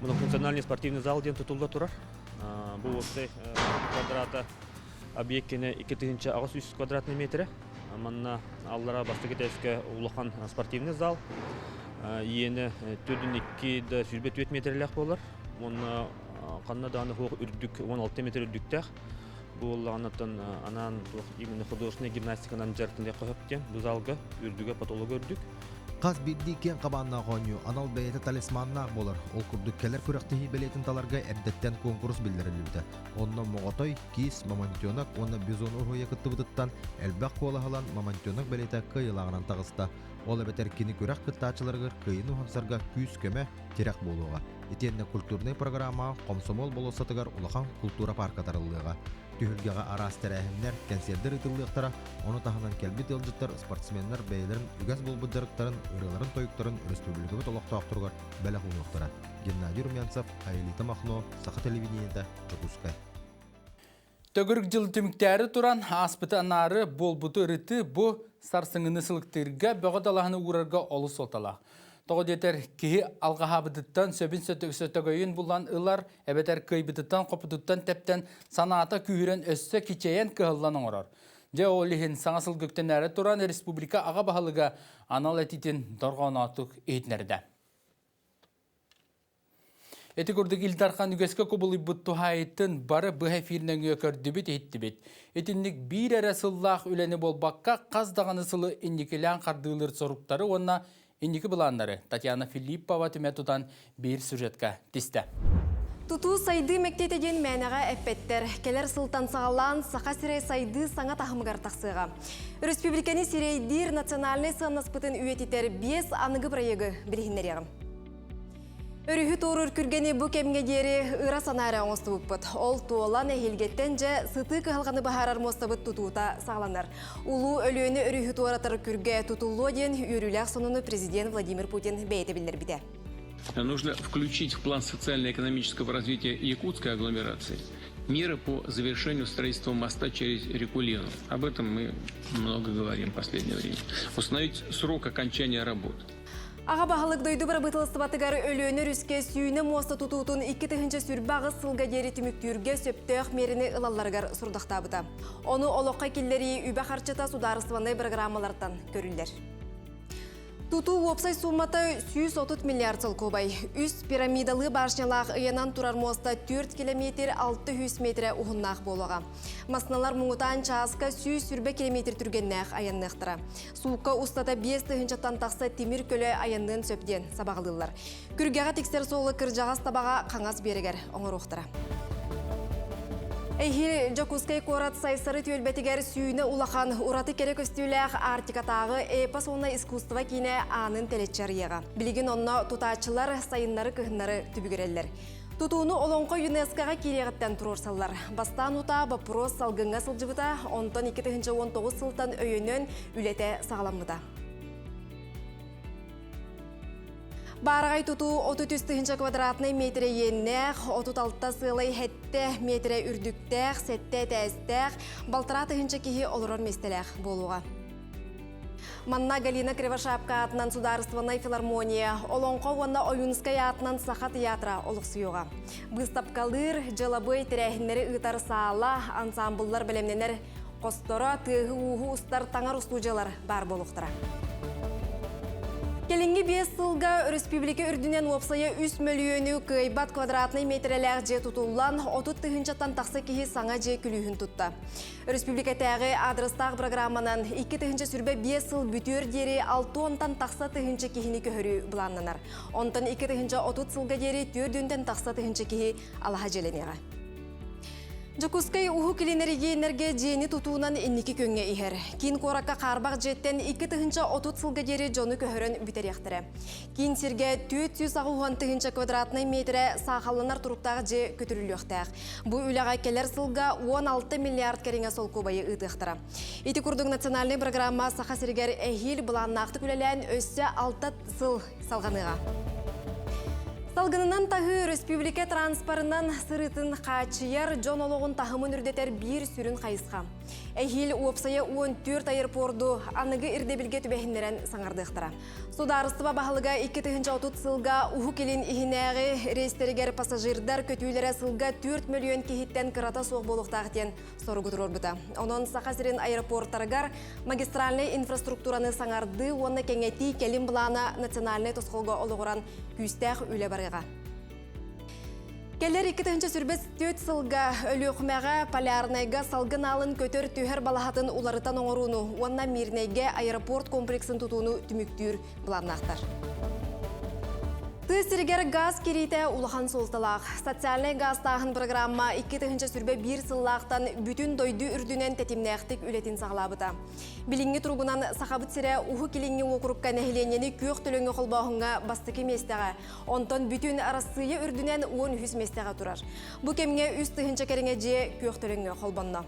функциональный спортивный зал ден тутулла турар. Бу остай квадрата объектине 2-3 квадратный метр. Манна аллара бастыгы тәскә улахан спортивный зал. Йене 4-2 сүзбет метрлек болар. Монна канна даны үрдүк 16 метр үрдүктәк. Бу аннан анан именно художественная гимнастиканан жартында койыптен бу залга үрдүгө патолог өрдүк. Каз бидди кен кабанна гоню анал бейте талисманнак болар. Ол курдук келер күрәктеһи белетин таларга эрдеттен конкурс билдирилде. Онна моготой, кис, мамантионак, онна бизон ургуя кыттыбыттан элбак колахалан мамантионак белете кыйлагынан тагыста. Ол бетер кини күрәк кыттачыларга кыйыну хансарга күз көмө терек болуга. Итенне культурный программа комсомол болосатыгар улахан культура парка тарылыга. Түйілгеға арас тәрәхімнер, кәнсердер ытылықтара, оны тағынан кәлбет елжыттар, спортсменнер бәйлерін, үгәз болбыддарықтарын, өреларын тойықтарын, республикабы толақты ақтырғар бәлі құнықтара. Геннадий Румянцев, Айлита Махно, Сақа телевидениеда, Жокускай. Төгірік жыл түміктәрі тұран аспыты анары болбуты ұрыты бұ сарсыңыны сылықтырға бөғадалағыны ұрарға олы солталақ. Тоғы детер кейі алғахабыдыттан сөбін сөтөгөйін бұлан ұлар, әбетер көйбідіттан қопыдыттан тәптен саната күйірен өссі кичейен кығыллан оңырар. Же олихин саңасыл көктен әрі тұран республика аға бағалыға анал әтетін дорғанатық ейтінерді. Эти көрдік Илдархан үгеске көбілі бұтту хайыттын бары бұға фирнен өкөрдібіт еттібіт. Этинник бір әрәсыллақ үләні болбаққа қаздағаны сылы инникілән қардылыр соруқтары онна инники бұланлары. Татьяна Филиппова түмә тұтан бір сюжетка тісті. Туту сайды мектетеген мәнәға әппеттер. Келер сылтан сағалан сақа сирей сайды саңа тахымығар тақсыға. Республиканы сирейдир национальный сығанаспытын үйететер 5 анығы проегі білігіндер еғім. Өріхі тоғыр күргені бұл кемге дері ұра санары оңысты бұппыт. Ол туолан әйелгеттен жа сыты қығылғаны бағарар мостабыт тұтуыта сағаланар. Улу өліөні өріхі тоғыратыр күрге тұтулу ден үйріләқ сонуны президент Владимир Путин бәйті білдер біде. Нужно включить в план социально-экономического развития якутской агломерации меры по завершению строительства моста через реку Лену. Об этом мы много говорим в последнее время. Установить срок окончания работ. Аға бағылық дойды бір бұтылысты батығар өліөні рүске сүйіні моста тұтуытын 2 тігінші сүрбағы сылға дері түміктүрге сөптөк меріні ылаларғар сұрдақтабыда. Оны олыққа келдері үбі қарчыта сударысываны программалардан көрілдер. Туту опсай суммата 130 миллиард сыл көбай. Үс пирамидалы баршнялақ ұянан тұрар моста 4 километр 600 метр ұғыннақ болуға. Масыналар мұңытан часқа 100 сүрбе километр түргеннәқ аяннықтыра. Суыққа ұстата 5 тығыншаттан тақса темір көлі аяннын сөптен сабағылылар. Күргеға текстер солы кіржағас табаға қаңас берегер оңыр оқтыра. Эйхи Жокускай корат сайсары төлбетігер сүйіні улахан ураты керек өстіләқ артикатағы эпос онна искусства кейіне анын телетчар еға. Білген онна тұтачылар сайынлары кығынлары түбігірелер. Тутуыны олонқы ЮНЕСКО-ға кереғіттен тұрорсалар. Бастан ұта бапрос салғынға сылжыбыта, онтан 2019 сылтан өйінен үлете сағаламыда. Барағай тұту 33 квадратный метре еннәқ, 36 сылай хәтті метре үрдіктәқ, сәтті тәстәқ, балтыра тұхынча кейі олырор местеләқ болуға. Манна Галина Кривошапка атынан сударстванай филармония, олонқо онна Оюнскай атынан сақа театра олықсыйуға. Бұстапқалыр, жылабой тірәхінлері ұтар сала, ансамбыллар білемненер, қостора, тығы уғы ұстар таңар ұстуджалар бар болуқтыра. Келінгі 5 сылға республика үрдінен опсая 3 миллионы кайбат квадратный метрелер же тұтулан 30 тығынчаттан тақсы кейі саңа же күлігін тұтта. Республика тәғі адрестағы программанан 2 тығынча сүрбе 5 сыл бүтер дері 6 онтан тақса тығынча кейіні көхірі бұланнанар. Онтан 2 тығынча 30 сылға дері 4 дүнден тақса тығынча кейі алаға желенеға. Жокускай уху килинерге энерге жени тутуунан инники көнгө ихер. Кин коракка карбак жеттен 2 тыгынча 30 сылга жери жону көһөрөн бүтеряктыра. Кин сирге 400 тыгынча квадратный метре сахаланар туруктагы же көтүрүлөктәк. Бу үлага келер сылга 16 миллиард кереңе сол кубайы ытыктыра. Ити курдук национальный программа саха сиргер эхил буланнакты күлелен өссө 6 сыл салганыга. Салгынынан тағы республика транспарынан сырытын қачыяр жонолығын тағымын үрдетер бір сүрін қайысқа. Әйхил уопсая 14 аэропорду анығы ирдебілге түбәхіндерін саңардықтыра. Сударыстыба бағылыға 2-30 сылға ұху келін ихінәғі рейстерігер пассажирдар көтүйлері сылға 4 миллион кейіттен қырата соқ болуқтағытен сору күтір орбыта. Онын сақасырын аэропорттарығар магистральный инфраструктураны саңарды, оны кәңеті келін бұлана национальный тосқолға олығыран күстәқ үлі барыға. Келер 2-ші сүрбес 4 сылға өлі оқымаға полярнайға салғын алын көтер түйер балахатын уларытан оңыруыну, онна мирнайге аэропорт комплексін тұтуыну түміктүр бұланнақтар. Тысыргер газ керейті улахан солталақ. Социальный газ тағын программа 2-ші сүрбе 1 сыллақтан бүтін дойды үрдінен тәтімнәқтік үлетін сағылабыда. Білінгі тұрғынан сақабыт сірі ұхы келінгі оқырыққа нәхіленені көк түліңі қолбағынға бастықы местеға. Онтан бүтін арасыйы үрдінен 10 местеға тұрар. Бұ кемге үст тыхынча керіңе же көк түліңі қолбанна.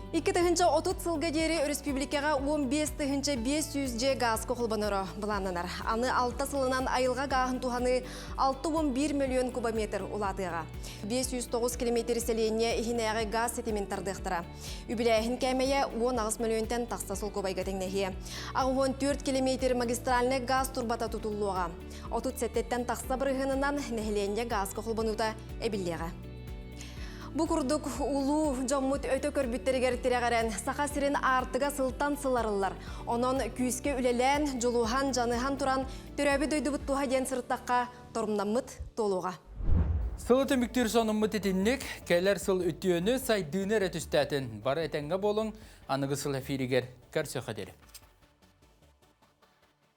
2-30 сылға дері республикаға 15 500 же газ қоқылбаныры бұланынар. Аны 6 сылынан айылға ғағын туғаны 6-11 миллион кубометр ұлатыға. 509 километр селенне ихинәғі газ сетемен тардықтыра. Үбіләйін кәмейе 10 миллионтен тақса сол көбайға тәңнәхе. 14 километр магистральны газ турбата тұтылуға. 30 сеттен тақса бірғынынан нәхіленне газ қоқылбануда әбіллеға. Бу курдук улуу жоммут өтө көрбүттеригер тирегерен саха сирин артыга сылтан сыларылар. Онон күйіске үлелен, жулухан, жаныхан туран төрөбі дөйдубуттуға ден сырттаққа торумнаммыт толуға. Сылыты мүктір соныммыт етіннік, кәлер сыл үттіөні сайдыны рәтүстәтін. Бары әтенге болың, анығы сыл әфирігер кәрсі қадері.